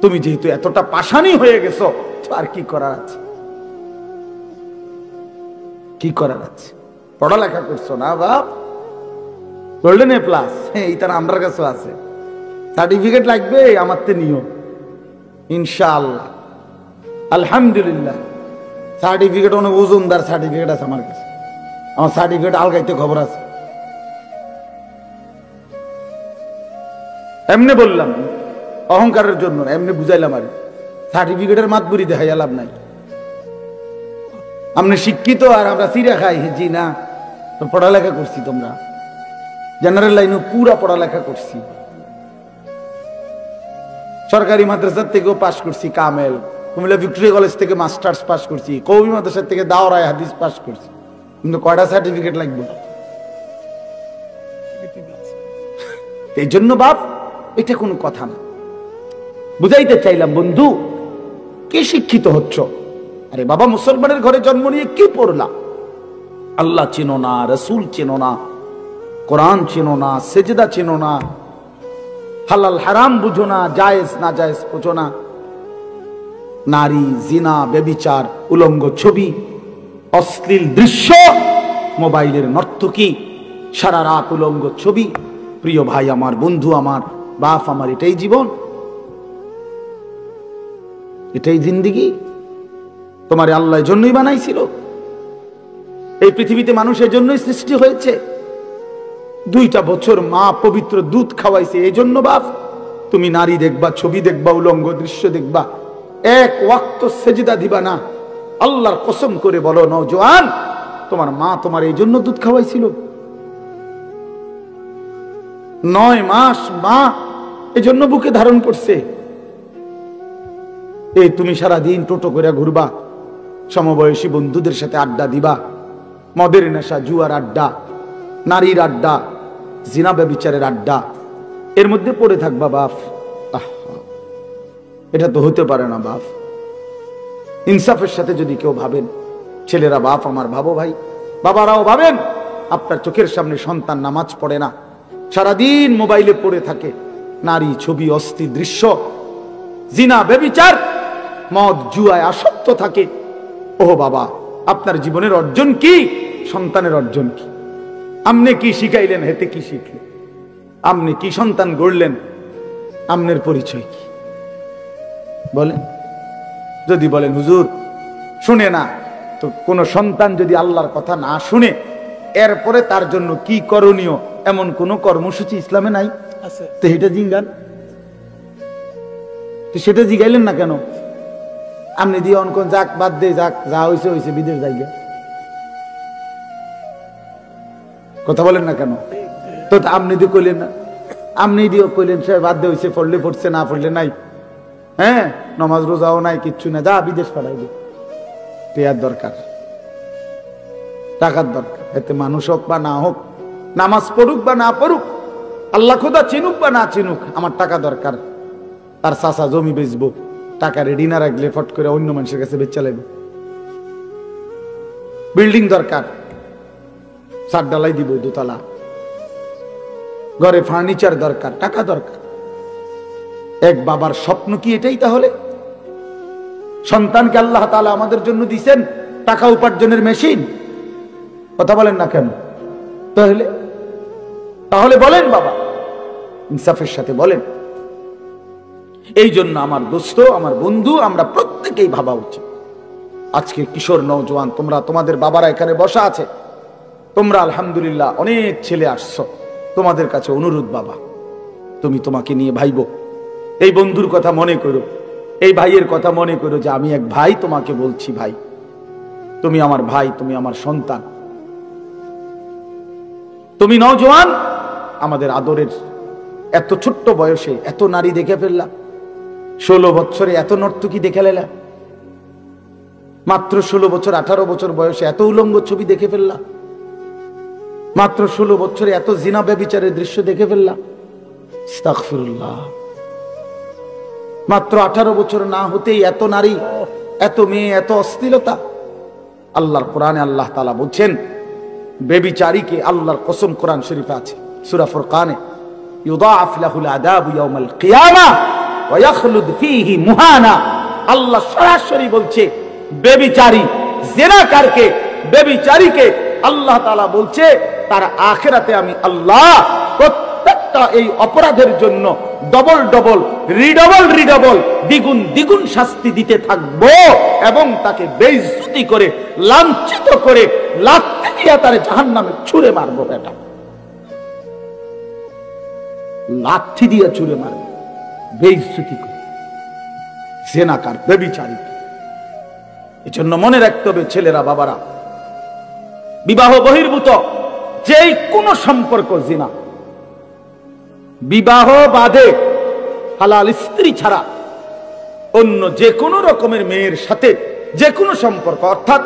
A: তুমি যেহেতু এতটা পাষাণী হয়ে গেছো, তো আর কি করার আছে? কি করার আছে? পড়ালেখা করছো না বাপ, গোল্ডেন এ প্লাস, হ্যাঁ এই তার আমার কাছে আছে, সার্টিফিকেট লাগবে আমার তে নিও ইনশাআল্লাহ। আলহামদুলিল্লাহ, সার্টিফিকেট অনেক ওজনদার সার্টিফিকেট আছে আমার কাছে, আমার সার্টিফিকেট আলগাইতে খবর আছে। এমনি বললাম অহংকারের জন্য, এমনি বুঝাইলাম। আর সার্টিফিকেটের মাতবুরি দেখাই লাভ নাই। আপনি শিক্ষিত আর আমরা চিড়া খাই, জি না, পড়ালেখা করছি, তোমরা জেনারেল লাইনে পুরা পড়ালেখা করছি, সরকারি মাদ্রাসার থেকেও পাশ করছি, কামেল কুমিল্লা ভিক্টোরিয়া কলেজ থেকে মাস্টার্স পাশ করছি, কওমি মাদ্রাসার থেকে দাওরায়ে হাদিস পাশ করছি, কিন্তু কয়টা সার্টিফিকেট লাগবে? এই জন্য বাপ এটা কোনো কথা না। বুঝাইতে চাইলাম বন্ধু, কে শিক্ষিত হচ্ছ? আরে বাবা, মুসলমানের ঘরে জন্ম নিয়ে কি পড়লা? আল্লাহ চেনো না, রসুল চেনো না, কোরআন চেনো না, সেজদা চেনো না, হালাল হারাম বুঝো না, জায়েজ না জায়েজ বুঝো না। নারী, জিনা, ব্যভিচার, উলঙ্গ ছবি, অশ্লীল দৃশ্য, মোবাইলের নর্তকী, সারা রাত উলঙ্গ ছবি। প্রিয় ভাই আমার, বন্ধু আমার, বাপ আমার, এটাই জীবন, এটাই জিন্দেগি? তোমার আল্লাহ জন্যই বানাইছিল। এই পৃথিবীতে মানুষের জন্যই সৃষ্টি হয়েছে। 2টা বছর মা পবিত্র দুধ খাওয়াইছে এই জন্য বাপ তুমি নারী দেখবা, ছবি দেখবা, উলঙ্গ দৃশ্য দেখবা, এক ওয়াক্ত সেজদা দিবা না। আল্লাহর কসম করে বলো নওজোয়ান, তোমার মা তোমার এই জন্য দুধ খাওয়াইছিল? 9 মাস মা এজন্য বুকে ধারণ করছে। এই তুমি সারা দিন টোটো করে ঘুরবা, সমবয়সী বন্ধুদের সাথে আড্ডা দিবা, মদের নেশা, জুয়ার আড্ডা, নারীর আড্ডা, জিনা ব্যভিচারের আড্ডা, এর মধ্যে পড়ে থাকবা বাপ। এটা তো হতে পারে না বাপ। ইনসাফের সাথে যদি কেউ ভাবেন, ছেলেরা বাপ আমার ভাবো ভাই, বাবারাও ভাবেন, আপনার চোখের সামনে সন্তান নামাজ পড়ে না, সারাদিন মোবাইলে পড়ে থাকে, নারী, ছবি, অস্থির দৃশ্য, জিনা ব্যভিচার, মদ জুয়ায় আসক্ত থাকে। ও বাবা, আপনার জীবনের অর্জন কি? সন্তানের অর্জন কি? আপনি কি শিখাইলেন? হেতে কি শিখলেন? আপনি কি সন্তান গড়লেন? আপনার পরিচয় কি বলেন? যদি বলেন হুজুর শুনে না, তো কোন সন্তান যদি আল্লাহর কথা না শুনে, এরপরে তার জন্য কি করণীয় এমন কোন কর্মসূচি ইসলামে নাই? তো এটা জিঙ্গান, তো সেটা জিগাইলেন না কেন? আপনি দিয়ে অনকন যাক, বাদ দে, যাক, যা হয়েছে হয়েছে, বিদেশ যাইবে, কথা বলেন না কেন? তো আপনি দিয়ে কইলেন না, আপনি দিয়ে কইলেন সে বাদ দে, হয়েছে, পড়লে পড়ছে, না পড়লে নাই, হ্যাঁ, নমাজ রোজাও নাই, কিচ্ছু না, যা বিদেশ পাঠাইবে। টেয়ার দরকার, টাকার দরকার, এতে মানুষ হোক বা না হোক, নামাজ পড়ুক বা না পড়ুক, আল্লাহ খোদা চিনুক বা না চিনুক, আমার টাকা দরকার। তার চাচা জমি বেচবো, টাকা রেডি না রাখলে ফট করে অন্য মানুষের কাছে বেচা লাগবে। বিল্ডিং দরকার, ছাদ ঢালাই দিব 2 তলা, ঘরে ফার্নিচার দরকার, টাকা দরকার। এক বাবার স্বপ্ন কি এটাই? তাহলে সন্তানকে আল্লাহ তাআলা আমাদের জন্য দিবেন টাকা উপার্জনের মেশিন, কথা বলেন না কেন? তাহলে বলেন বাবা, ইনসাফের সাথে বলেন। এই জন্য আমার দোস্ত, আমার বন্ধু, আমরা প্রত্যেকেই ভাবা উচিত। আজকে কিশোর নওজোয়ান, তোমরা, তোমাদের বাবারা এখানে বসা আছে, তোমরা আলহামদুলিল্লাহ অনেক ছেলে আসছো, তোমাদের কাছে অনুরোধ বাবা, তুমি তোমাকে নিয়ে ভাইবো, এই বন্ধুর কথা মনে করো, এই ভাইয়ের কথা মনে করো যে আমি এক ভাই তোমাকে বলছি, ভাই তুমি আমার ভাই, তুমি আমার সন্তান, তুমি নওজোয়ান, আমাদের আদরের। এত ছোট্ট বয়সে এত নারী দেখে ফেললা, 16 বছরে এত নর্তকী দেখে ফেললা, মাত্র 16 বছর 18 বছর বয়সে এত উলঙ্গ ছবি দেখে ফেললা, মাত্র 16 বছরে এত জিনা ব্যভিচারের দৃশ্য দেখে ফেললা। আস্তাগফিরুল্লাহ। মাত্র 18 বছর না হতেই এত নারী, এত মেয়ে, এত অশ্লীলতা। আল্লাহর কোরআনে আল্লাহ তাআলা বলছেন, ব্যভিচারীকে আল্লাহর কসম কোরআন শরীফে আছে সূরা ফুরকানে, ইউদাআফ লাহুল আযাবু ইয়াউমাল কিয়ামাহ ওয়া ইয়াখলুদ ফীহি মুহানা। আল্লাহ সরাসরি বলছে ব্যভিচারী, জিনাকারকে, ব্যভিচারীকে আল্লাহ তাআলা বলছে তার আখিরাতে আমি আল্লাহ প্রত্যেকটা প্রত্যেকটা এই অপরাধের জন্য ডবল ডবল রিডবল দ্বিগুণ দ্বিগুণ শাস্তি দিতে থাকবো এবং তাকে বেইজ্জতি করে লাঞ্ছিত করে লাথি দিয়ে তার জাহান্নামে ছুঁড়ে মারবো। বেটা লাথি দিয়ে ছুঁড়ে মারবো, বেইজ্জতি করে, জেনাকার, ব্যভিচারী। এজন্য মনে রাখতে হবে ছেলেরা, বাবারা, বিবাহ বহির্ভূত যেই কোনো সম্পর্ক জিনা, বিবাহ বাদে হালাল স্ত্রী ছাড়া অন্য যে কোনো রকমের মেয়ের সাথে যে কোনো সম্পর্ক, অর্থাৎ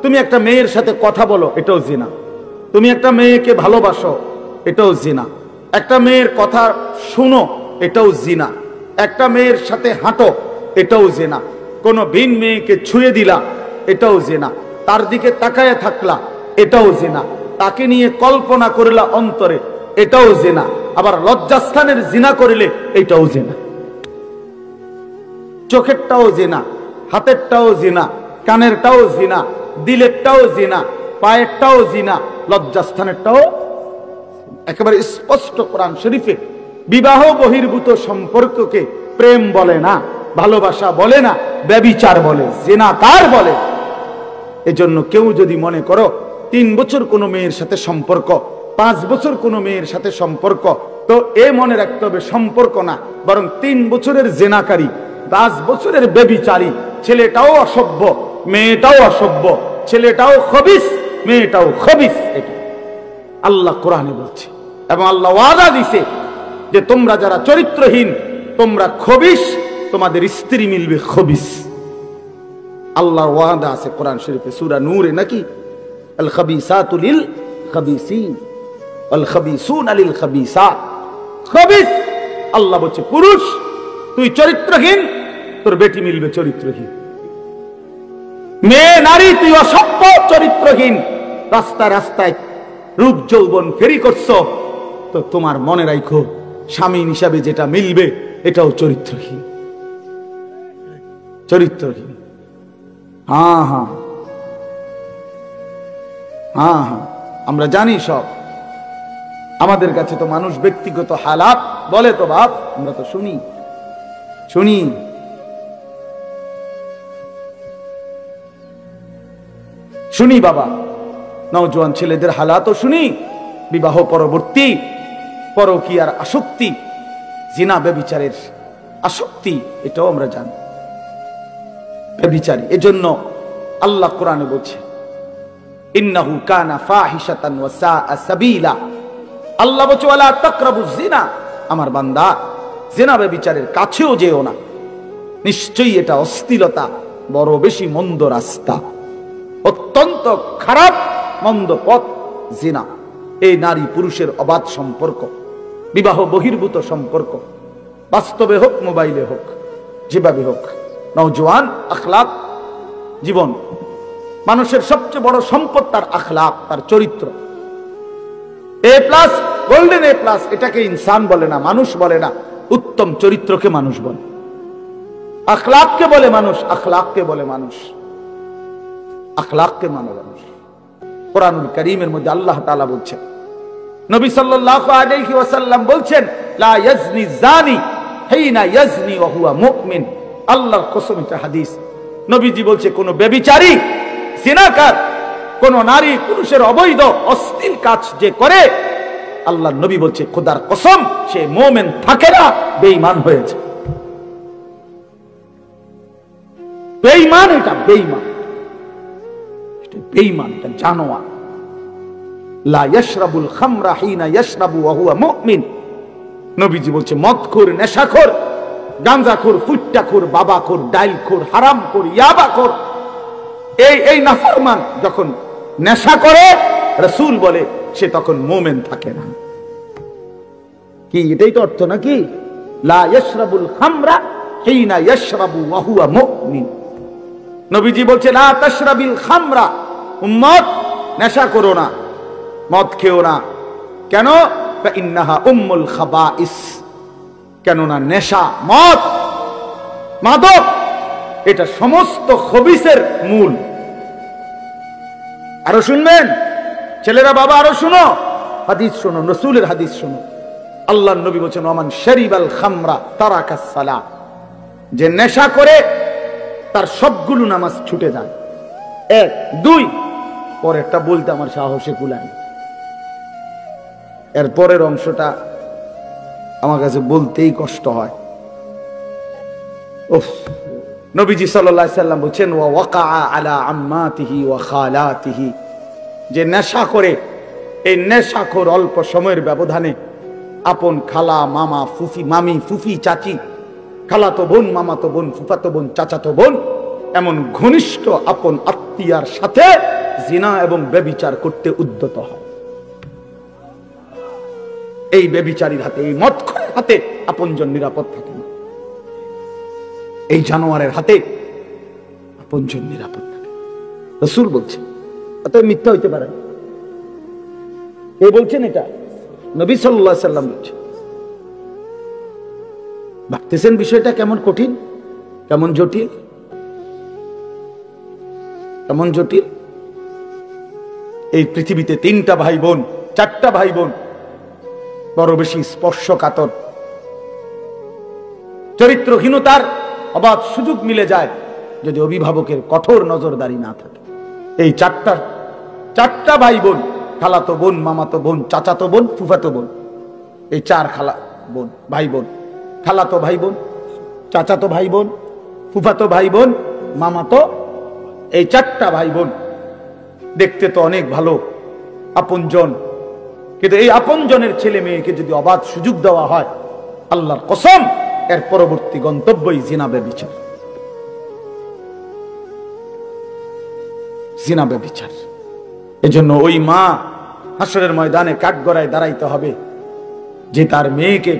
A: তুমি একটা মেয়ের সাথে কথা বলো, এটাও জিনা। তুমি একটা মেয়েকে ভালোবাসো, এটাও জিনা। একটা মেয়ের কথা শুনো, এটাও জিনা। একটা মেয়ের সাথে হাঁটো, এটাও জিনা। কোনো ভিন মেয়েকে ছুঁয়ে দিলা, এটাও জিনা। তার দিকে তাকায় থাকলা, এটাও জিনা। তাকে নিয়ে কল্পনা করলা অন্তরে, এটাও জিনা। আবার লজ্জাস্থানের জিনা করিলে এটাও জিনা। চোখেরটাও জিনা, হাতেরটাও জিনা, কানেরটাও জিনা, দিলেরটাও জিনা, পায়েরটাও জিনা, লজ্জাস্থানেরটাও। একেবারে স্পষ্ট কোরআন শরীফে বিবাহ বহির্ভূত সম্পর্ককে প্রেম বলে না, ভালোবাসা বলে না, ব্যভিচার বলে, জিনাকার বলে। এজন্য কেউ যদি মনে করো 3 বছর কোনো মেয়ের সাথে সম্পর্ক, 5 বছর কোনো মেয়ের সাথে সম্পর্ক, তো এ মনে রাখতে হবে সম্পর্ক না, বরং 3 বছরের জেনাকারী, 10 বছরের ব্যভিচারী। ছেলেটাও অসভ্য, মেয়েটাও অসভ্য, ছেলেটাও খবিস, মেয়েটাও খবিস। এটা আল্লাহ কোরআনে বলছে এবং আল্লাহ ওয়াদা দিছে যে তোমরা যারা চরিত্রহীন, তোমরা খবিস, তোমাদের স্ত্রী মিলবে খবিস। আল্লাহর ওয়াদা আছে কোরআন শরীফে, সূরা নূরে নাকি, আল খাবিসাতু লিল খাবিসিন ওয়াল খাবিসুনা লিল খাবিসাত। খবিস আল্লাহ বলছে পুরুষ তুই চরিত্রহীন, তোর বেটি মিলবে চরিত্রহীন। মেয়ে নারী তুই অসভ্য, চরিত্রহীন, রাস্তায় রাস্তায় রূপ যৌবন ফেরি করছো, তো তোমার মনে রাখো স্বামী হিসাবে যেটা মিলবে এটাও চরিত্রহীন, চরিত্রহীন। হ্যাঁ হ্যাঁ হ্যাঁ হ্যাঁ, আমরা জানি সব। আমাদের কাছে তো মানুষ ব্যক্তিগত হালাত বলে, তো বাপ আমরা তো শুনি শুনি। শুনি বাবা, নওজোয়ান ছেলেদের হালাতও শুনি, বিবাহ পরবর্তী পরকীয়ার আসক্তি, জিনা ব্যভিচারের আসক্তি, এটাও আমরা জানি, ব্যভিচারী। এজন্য আল্লাহ কোরআনে বলছে ইন্নাহু কানা ফাহিশাতান ওয়া সাআ সাবিলা। আল্লাহ বলছে ওয়ালা তাকরাবুজ জিনা, আমার বান্দা জিনা ব্যভিচারের কাছেও যেও না, নিশ্চয়ই এটা অশ্লীলতা, বড় বেশি মন্দ রাস্তা, অত্যন্ত খারাপ মন্দ পথ জিনা। এই নারী পুরুষের অবাধ সম্পর্ক, বিবাহ বহির্ভূত সম্পর্ক, বাস্তবে হোক মোবাইলে হোক, যেভাবে হোক, নওজোয়ান আখলাক জীবন। মানুষের সবচেয়ে বড় সম্পদ তার আখলাক, তার চরিত্র। এ প্লাস, গোল্ডেন এ প্লাস, এটাকে ইনসান বলে না, মানুষ বলে না, উত্তম চরিত্রকে মানুষ বলে। আখলাককে বলে মানুষ, আখলাককে বলে মানুষ, আখলাককে মানে মানুষ। কোরআনুল কারীমের মধ্যে আল্লাহ তাআলা বলছেন, নবী সাল্লাল্লাহু আলাইহি ওয়াসাল্লাম বলছেন লা ইয়াজনি জানি হিনা ইয়াজনি ওয়া হুয়া মুমিন। আল্লাহর কসম, এটা হাদিস। নবীজি বলছে কোন ব্যভিচারী, জিনাকার, কোন নারী পুরুষের অবৈধ অশ্লীল কাজ যে করে, আল্লাহর নবী বলছে খোদার কসম সে মুমিন থাকে না, বেঈমান হয়েছে। বেঈমান, এটা বেঈমান, এটা বেঈমান, এটা জানোয়ার। লা ইয়াশরাবুল খামরা হিনা ইয়াশরাবু ওয়া হুয়া মুমিন। নবীজি বলছে মদখোর, নেশাখোর, গাঁজাখোর, ফুট্টাখোর, বাবাখোর, ডাইলখোর, হারামখোর, ইয়াবাখোর, এই নাফরমান যখন নেশা করে, রাসূল বলে সে তখন মুমিন থাকে না। কি এটাই তো অর্থ নাকি? লা ইয়াশরাবুল খামরা হিনা ইয়াশরাবু ওয়া হুয়া মুমিন। নবীজি বলছে লা তাশরাবিল খামরা, উম্মত নেশা করো না, মদ খেও না। কেন? ইন্নাহা উম্মুল খাবাইস। কেননা নেশা, মদ, মাদক, এটা সমস্ত খবিসের মূল। আরো শুনবেন ছেলেরা, বাবা আরো শুনো, হাদিস শোনো, রাসূলের হাদিস শোনো। আল্লাহর নবী বলেছেন ওমান শারিবাল খামরা তারাকাস সালাহ, যে নেশা করে তার সবগুলো নামাজ ছুটে যায়। এক, দুই, পরেরটা বলতে আমার সাহসে কুলায় না। এর পরের অংশটা আমার কাছে বলতেই কষ্ট হয়। উফ, নবীজি সাল্লাল্লাহু আলাইহি সাল্লাম বলেন ওয়া ওয়াকাআ আলা আম্মাতিহি ওয়া খালাতিহি, যে নেশা করে, এই নেশাখোর অল্প সময়ের ব্যবধানে আপন খালা, মামা, ফুফি, মামি, ফুফি, চাচি, খালাতো বোন, মামাতো বোন, ফুফাতো বোন, চাচাতো বোন, এমন ঘনিষ্ঠ আপন আত্মীয়ার সাথে জিনা এবং ব্যভিচার করতে উদ্যত হয়। এই ব্যভিচারীর হাতে, এই মদখোরের হাতে আপনজন নিরাপদ থাকে না, এই জানোয়ারের হাতে আপনজন নিরাপদ থাকে। রাসূল বলছেন, অতএব মিথ্যা হইতে পারে না। এ বলছেন, এটা নবী সাল্লাল্লাহু আলাইহি সাল্লাম বলছেন। ভাবতেছেন বিষয়টা কেমন কঠিন, কেমন জটিল, কেমন জটিল। এই পৃথিবীতে 3টা ভাই বোন, 4টা ভাই বোন বড় বেশি স্পর্শকাতর, চরিত্রহীনতার অবাধ সুযোগ মিলে যায় যদি অভিভাবকের কঠোর নজরদারি না থাকে। এই 4টা ভাই বোন, খালাতো বোন, মামাতো বোন, চাচাতো বোন, ফুফাতো বোন, এই 4 খালা বোন, ভাই বোন, খালাতো ভাই বোন, চাচাতো ভাই বোন, ফুফাতো ভাই বোন, মামাতো, এই 4টা ভাই বোন দেখতে তো অনেক ভালো, আপনজন, কিন্তু এই আপনজনের ছেলে মেয়েকে যদি অবাধ সুযোগ দেওয়া হয়, আল্লাহর কসম এর পরবর্তী গন্তব্যই জিনা ব্যভিচার। জিনা ব্যভিচার। এজন্য ওই মা হাসরের ময়দানে কাঠগড়ায় দাঁড়াইতে হবে যে তার মেয়েকে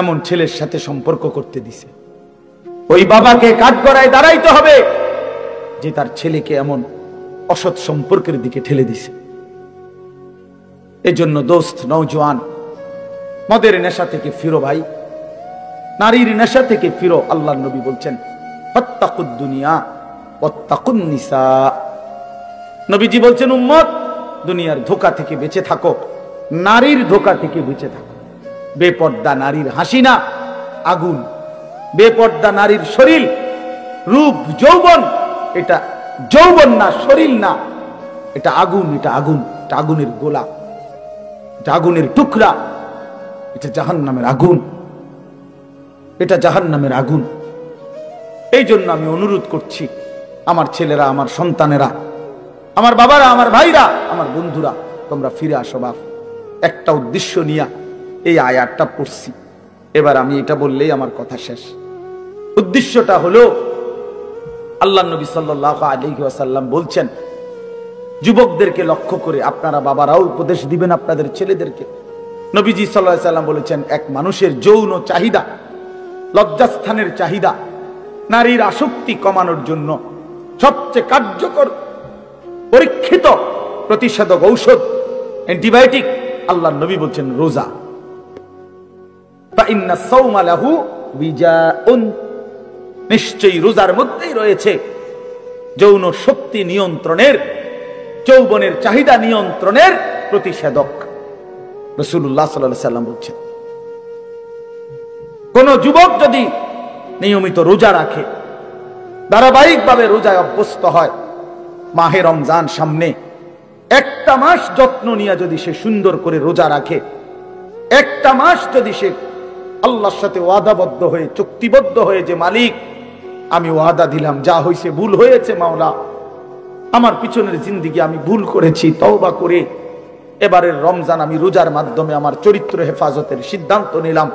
A: এমন ছেলের সাথে সম্পর্ক করতে দিছে। ওই বাবাকে কাঠগড়ায় দাঁড়াইতে হবে যে তার ছেলেকে এমন অসৎ সম্পর্কের দিকে ঠেলে দিছে। এজন্য দোস্ত, নওজোয়ান, মদের নেশা থেকে ফিরো ভাই, নারীর নেশা থেকে ফিরো। আল্লাহর নবী বলছেন ফাত্তাকুদ দুনিয়া ওয়াত্তাকুন নিসা। নবীজি বলছেন উম্মত, দুনিয়ার ধোঁকা থেকে বেঁচে থাকো, নারীর ধোঁকা থেকে বেঁচে থাকো। বেপর্দা নারীর হাসি না, আগুন। বেপর্দা নারীর শরীর, রূপ, যৌবন, এটা যৌবন না, শরীর না, এটা আগুন, এটা আগুন, এটা আগুনের গোলা, এটা আগুনের টুকরা, এটা জাহান্নামের আগুন, এটা জাহান্নামের আগুন। এই জন্য আমি অনুরোধ করছি, আমার ছেলেরা, আমার সন্তানেরা, আমার বাবারা, আমার ভাইরা, আমার বন্ধুরা, তোমরা ফিরে আসো বাপ। একটা উদ্দেশ্য নিয়ে এই আয়াতটা পড়ছি, এবার আমি এটা বললেই আমার কথা শেষ। উদ্দেশ্যটা হলো, আল্লাহ নবী সাল্লাল্লাহু আলাইহি ওয়াসাল্লাম বলছেন, যুবকদেরকে লক্ষ্য করে আপনারা বাবারাও উপদেশ দিবেন আপনাদের ছেলেদেরকে। নবীজি সাল্লাল্লাহু আলাইহি ওয়াসাল্লাম বলেছেন, এক মানুষের যৌন চাহিদা, লজ্জাস্থানের চাহিদা, নারীর আসক্তি কমানোর জন্য সবচেয়ে কার্যকর পরীক্ষিত প্রতিষেধক ঔষধ, অ্যান্টিবায়োটিক, আল্লাহর নবী বলছেন রোজা। ফাইন্না সাওমা লাহু বিজাউন, নিশ্চয়ই রোজার মধ্যেই রয়েছে যৌন শক্তি নিয়ন্ত্রণের, যৌবনের চাহিদা নিয়ন্ত্রণের প্রতিষেধক। রাসূলুল্লাহ সাল্লাল্লাহু আলাইহি ওয়াসাল্লাম বলছেন, কোন যুবক যদি নিয়মিত রোজা রাখে, ধারাবাহিকভাবে রোজায় অভ্যস্ত হয়, মাহে রমজান সামনে, একটা মাস যত্ন নিয়ে যদি সে সুন্দর করে রোজা রাখে, একটা মাস যদি সে আল্লাহর সাথে ওয়াদাবদ্ধ হয়ে, চুক্তিবদ্ধ হয়ে, যে মালিক আমি ওয়াদা দিলাম, যা হয়েছে ভুল হয়েছে মাওলা, আমার পিছনের জিন্দেগি আমি ভুল করেছি, তওবা করে এবারের রমজান আমি রোজার মাধ্যমে আমার চরিত্র হেফাজতের সিদ্ধান্ত নিলাম,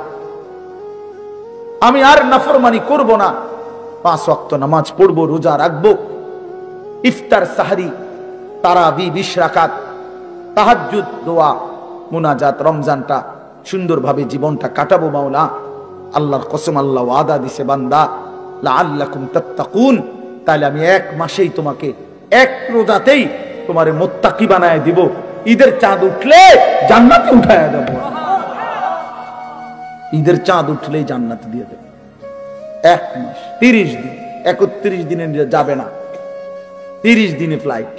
A: আমি আর নাফরমানি করব না, 5 ওয়াক্ত নামাজ পড়বো, রোজা রাখবো, ইফতার, সাহরি, তারাবি 20 রাকাত, তাহাজ্জুদ, দোয়া, মুনাজাত, রমজানটা সুন্দরভাবে জীবনটা কাটাবো মাওলা। আল্লাহর কসম, আল্লাহ ওয়াদা দিছে বান্দা লাআল্লাকুম তাত্তাকুন, তাহলে আমি 1 মাসেই তোমাকে, 1 রোজাতেই তোমারে মুত্তাকি বানায় দিব। ঈদের চাঁদ উঠলে জান্নাতে উঠায় দেব, ঈদের চাঁদ উঠলেই জান্নাতে দিয়ে দেব। 1 মাস, 30 দিন, 31 দিনে যাবে না, 30 দিনে ফ্লাইট।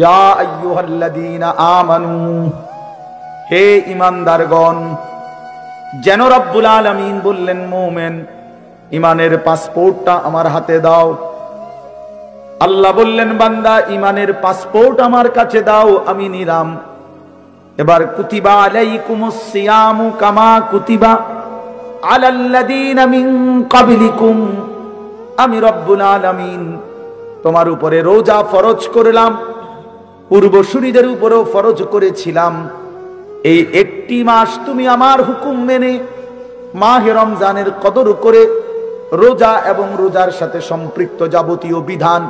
A: ইয়া আইয়ুহাল্লাযীনা আমানু, হে ঈমানদারগণ, যেন রব্বুল আলামিন বললেন, মুমিন ঈমানের পাসপোর্টটা আমার হাতে দাও। আল্লাহ বললেন, বান্দা ঈমানের পাসপোর্ট আমার কাছে দাও, আমি নিলাম। এবার কুতিবা আলাইকুমুস সিয়ামু কামা কুতিবা আলাল্লাযীনা মিন ক্বাবলিকুম, আমি রব্বুল আলামিন তোমার উপরে রোজা ফরজ করলাম, পূর্বসূরীদের উপরেও ফরজ করেছিলাম। এই একটি মাস তুমি আমার হুকুম মেনে মাহে রমজানের কদর করে রোজা এবং রোজার সাথে সম্পৃক্ত যাবতীয় বিধান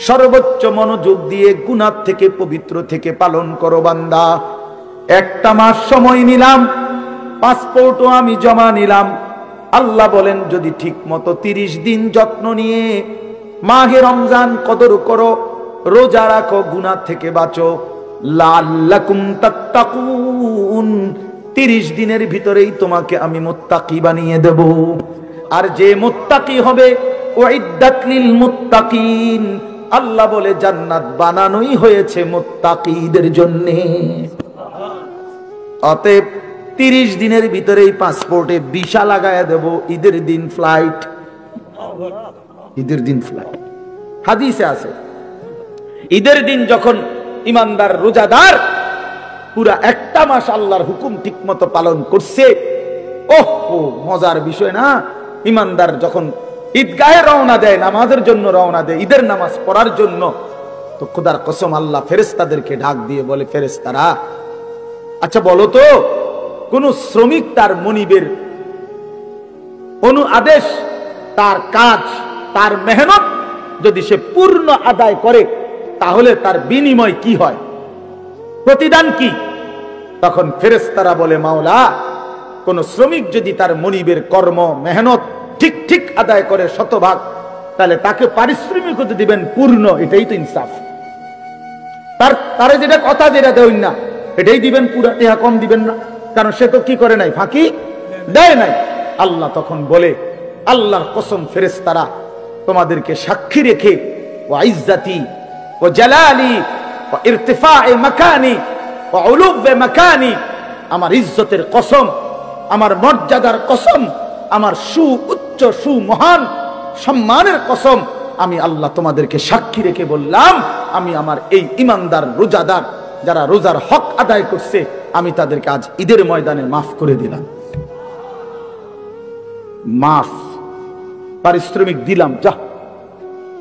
A: সর্বোচ্চ মনোযোগ দিয়ে গুনাহ থেকে পবিত্র থেকে পালন করো বান্দা। একটা মাস সময় নিলাম, পাসপোর্টও আমি জমা নিলাম। আল্লাহ বলেন, যদি ঠিক মতো 30 দিন যত্ন নিয়ে মাহে রমজান কদর করো, রোজা রাখো, গুনাহ থেকে বাঁচো, লাআল্লাকুম তাত্তাকুন, 30 দিনের ভিতরেই তোমাকে আমি মুত্তাকি বানিয়ে দেব। আর যে মুত্তাকি হবে, উইদ্দাত লিল মুত্তাকিন, আল্লাহ বলে জান্নাত বানানোই হয়েছে মুত্তাকিদের জন্য। অতএব 30 দিনের ভিতরেই পাসপোর্টে ভিসা লাগায়া দেব, ঈদের দিন ফ্লাইট, ঈদের দিন ফ্লাইট। হাদিসে আছে, ঈদের দিন যখন ইমানদার রোজাদার পুরা একটা মাস আল্লাহর হুকুম ঠিক মতো পালন করছে, ওহ মজার বিষয় না। ইমানদার যখন ঈদগাহে রওনা দেয়, নামাজের জন্য রওনা দেয়, ঈদের নামাজ পড়ার জন্য, তো খোদার কসম আল্লাহ ফেরেশতাদেরকে ডাক দিয়ে বলে, ফেরেশতারা আচ্ছা বলো তো, কোন শ্রমিক তার মনিবের অনু আদেশ, তার কাজ, তার মেহনত যদি সে পূর্ণ আদায় করে, তাহলে তার বিনিময় কি হয়, প্রতিদান কি? তখন ফেরেশতারা বলে, মাওলা, কোন শ্রমিক যদি তার মনিবের কর্ম মেহনত ঠিক ঠিক আদায় করে শতভাগ, তাহলে তাকে পারিশ্রমিক দিবেন পূর্ণ। এটাই তো ইনসাফ। তারে যেটা কথা, যেটা দেন না, এটাই দিবেন পুরা, টেহা কম দিবেন না, কারণ সে তো কি করে নাই, ফাঁকি দেয় নাই। আল্লাহ তখন বলে, আল্লাহর কসম ফেরেশতারা তোমাদেরকে সাক্ষী রেখে, ও ইজ্জতি ও জালালি ও ইরতিফায়ে মাকানি ও উলুবে মাকানি, আমার ইজ্জতের কসম, আমার মর্যাদার কসম, আমার সুউচ্চ সুমহান সম্মানের কসম, আমি আল্লাহ তোমাদেরকে সাক্ষী রেখে বললাম, আমি আমার এই ইমানদার রোজাদার যারা রোজার হক আদায় করছে, আমি তাদেরকে আজ ঈদের ময়দানে মাফ করে দিলাম, মাফ, পারিশ্রমিক দিলাম, যা।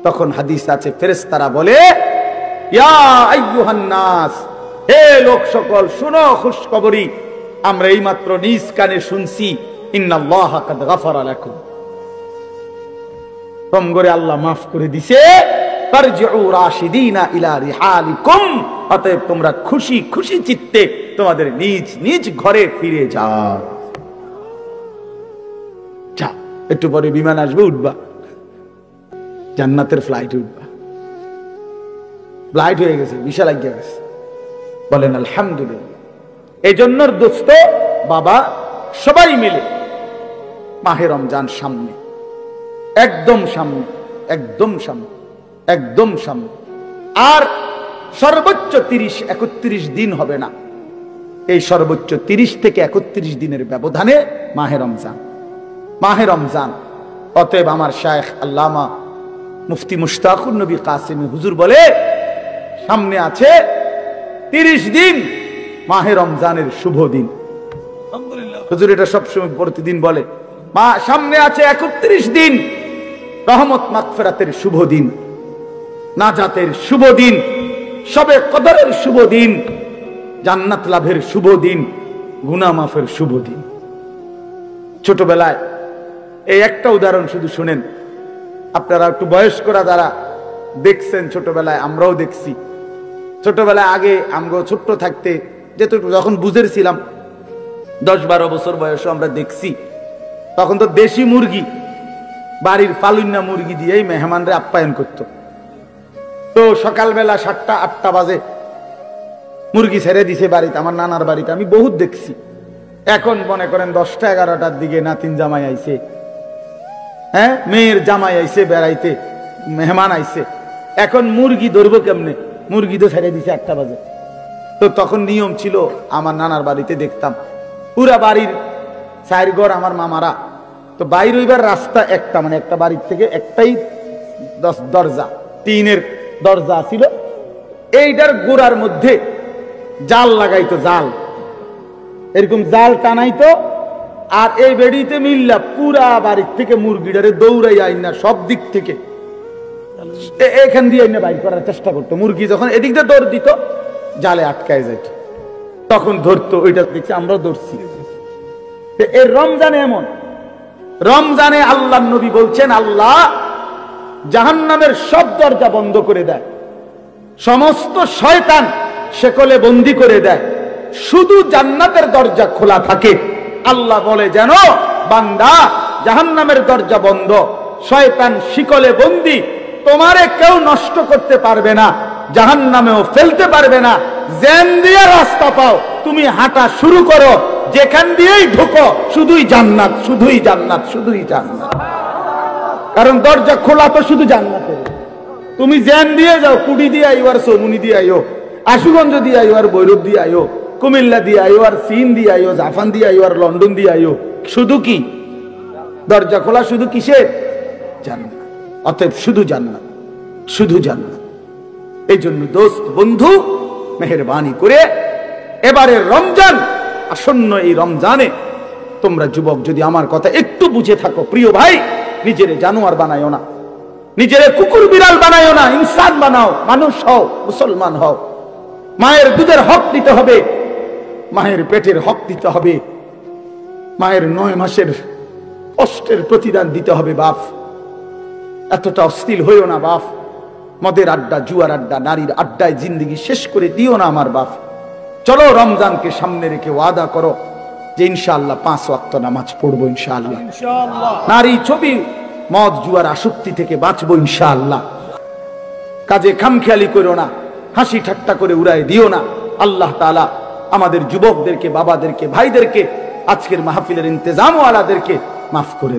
A: তখন হাদিস আছে, ফেরেশতারা বলে, ইয়া আইয়ুহান নাস, হে লোক সকল, শুনো খুশখবরি, আমরা এইমাত্র নিজ কানে শুনছি, ইন্নাল্লাহা কাদ গাফারা লাকুম, কম করে আল্লাহ মাফ করে দিছে, ফারজিউ রাশিদিনা ইলা রিহালিকুম, অতএব তোমরা খুশি খুশি চিত্তে তোমাদের নিজ নিজ ঘরে ফিরে যাও। যা, একটু পরে বিমান আসবে, উঠবা, জান্নাতের ফ্লাইটে উঠবা। ফ্লাইট হয়ে গেছে, ভিসা লাগিয়ে গেছে, বলেন আলহামদুলিল্লাহ। এই জন্য দোস্ত বাবা সবাই মিলে মাহে রমজান সামনে, একদম সামনে, একদম সামনে, একদম সামনে। আর সর্বোচ্চ 30-31 দিন হবে না, এই সর্বোচ্চ 30 থেকে 31 দিনের ব্যবধানে মাহে রমজান, মাহে রমজান। অতএব আমার শায়েখ আল্লামা মুফতি মুশতাকুর নবী কাসেমি হুজুর বলে, সামনে আছে 30 দিন মাহে রমজানের শুভ দিন। হুজুর এটা সবসময় প্রতিদিন বলে, সামনে আছে 31 দিন রহমত মাগফিরাতের শুভ দিন, নাজাতের শুভ দিন, শবে কদরের শুভ দিন, জান্নাত লাভের শুভ দিন, গুনাহ মাফের শুভ দিন। ছোটবেলায় এই একটা উদাহরণ শুধু শুনেন, আপনারা একটু বয়স্করা যারা দেখছেন, ছোটবেলায় আমরাও দেখছি। ছোটবেলায় আগে আমরাও ছোট্ট থাকতে, যেহেতু যখন বুঝেছিলাম 10-12 বছর বয়সে আমরা দেখছি, তখন তো দেশি মুরগি, বাড়ির ফালুন্না মুরগি দিয়েই মেহমানরা আপ্যায়ন করত। তো সকালবেলা 7টা-8টা বাজে মুরগি ছেড়ে দিছে বাড়িতে, আমার নানার বাড়িতে আমি বহুত দেখছি। এখন মনে করেন 10টা-11টার দিকে নাতিন জামাই আইছে, হ্যাঁ মেয়ের জামাই আইছে বেড়াইতে, মেহমান আইছে, এখন মুরগি ধরবো কেমনে? মুরগি তো ছেড়ে দিছে 8টা বাজে, তো তখন নিয়ম ছিল, আমার নানার বাড়িতে দেখতাম পুরা বাড়ির 4 ঘর আমার মামারা, তো বাইর হইবার রাস্তা একটা, মানে একটা বাড়ির থেকে একটাই দরজা, টিনের দরজা ছিল। এইটার গোড়ার মধ্যে জাল লাগাইতো, জাল এরকম জাল টানাইতো, আর এই বেড়িতে মিল্লা পুরা বাড়ির থেকে মুরগিটারে দৌড়াই আইনা সব দিক থেকে এখান দিয়ে আইনা বাইর করার চেষ্টা করতো। মুরগি যখন এদিক দিয়ে দৌড় দিত, জালে আটকায় যাইত, তখন ধরতো। ওইটা দেখছি আমরাও ধরছি। এর রমজানে এমন, রমজানে আল্লাহ নবী বলছেন আল্লাহ জাহান্নামের সব দরজা বন্ধ করে দেয়, সমস্ত শয়তান শেকলে বন্দী করে দেয়, শুধু জান্নাতের দরজা খোলা থাকে। আল্লাহ বলে যেন বান্দা জাহান্নামের দরজা বন্ধ, শয়তান শিকলে বন্দী, তোমারে কেউ নষ্ট করতে পারবে না, জাহান্নামেও ফেলতে পারবে না। যেন দিয়ে রাস্তা পাও তুমি হাঁটা শুরু করো, যেখান দিয়েই ঢুকো শুধুই জান্নাত, শুধুই জান্নাত, শুধুই জান্নাত। কারণ দরজা খোলা তো শুধু জান্নাতের। তুমি যেন দিয়ে যাও, কুড়ি দিয়ে আইও, আর সৌমুনি দিয়ে আইও, আশুগঞ্জ দিয়ে আইও, আর বৈরব দিয়ে আইও, কুমিল্লা দিয়ে আইও, আর চীন দিয়ে আইও, জাপান দিয়ে আইও, আর লন্ডন দিয়ে আইও, শুধু কি দরজা খোলা, শুধু কিসের? জান্নাত। অতএব শুধু জান্নাত, শুধু জান্নাত। এই জন্য দোস্ত বন্ধু মেহেরবানি করে এবারের রমজান আসন্ন, এই রমজানে তোমরা যুবক যদি আমার কথা একটু বুঝে থাকো, প্রিয় ভাই, নিজেরে জানোয়ার বানায়ো না, নিজেরে কুকুর বিড়াল বানায়ো না, ইনসান বানাও, মানুষ হও, মুসলমান হও। মায়ের দুধের হক দিতে হবে, মায়ের পেটের হক দিতে হবে, মায়ের 9 মাসের কষ্টের প্রতিদান দিতে হবে। বাপ এতটা অস্থির হইও না বাপ, মদের আড্ডা, জুয়ার আড্ডা, নারীর আড্ডায় জিন্দগি শেষ করে দিও না আমার বাপ। চলো রমজানকে সামনে রেখে ওয়াদা করো যে ইনশাআল্লাহ 5 ওয়াক্ত নামাজ পড়বো, ইনশাআল্লাহ নারী, ছবি, মদ, জুয়ার আসক্তি থেকে বাঁচবো ইনশাআল্লাহ। কাজে খামখেয়ালি করো না, হাসি ঠাট্টা করে উড়াই দিও না। আল্লাহ তাআলা আমাদের যুবকদেরকে, বাবাদেরকে, ভাইদেরকে, আজকের মাহফিলের ইন্তেজামওয়ালাদেরকে মাফ করে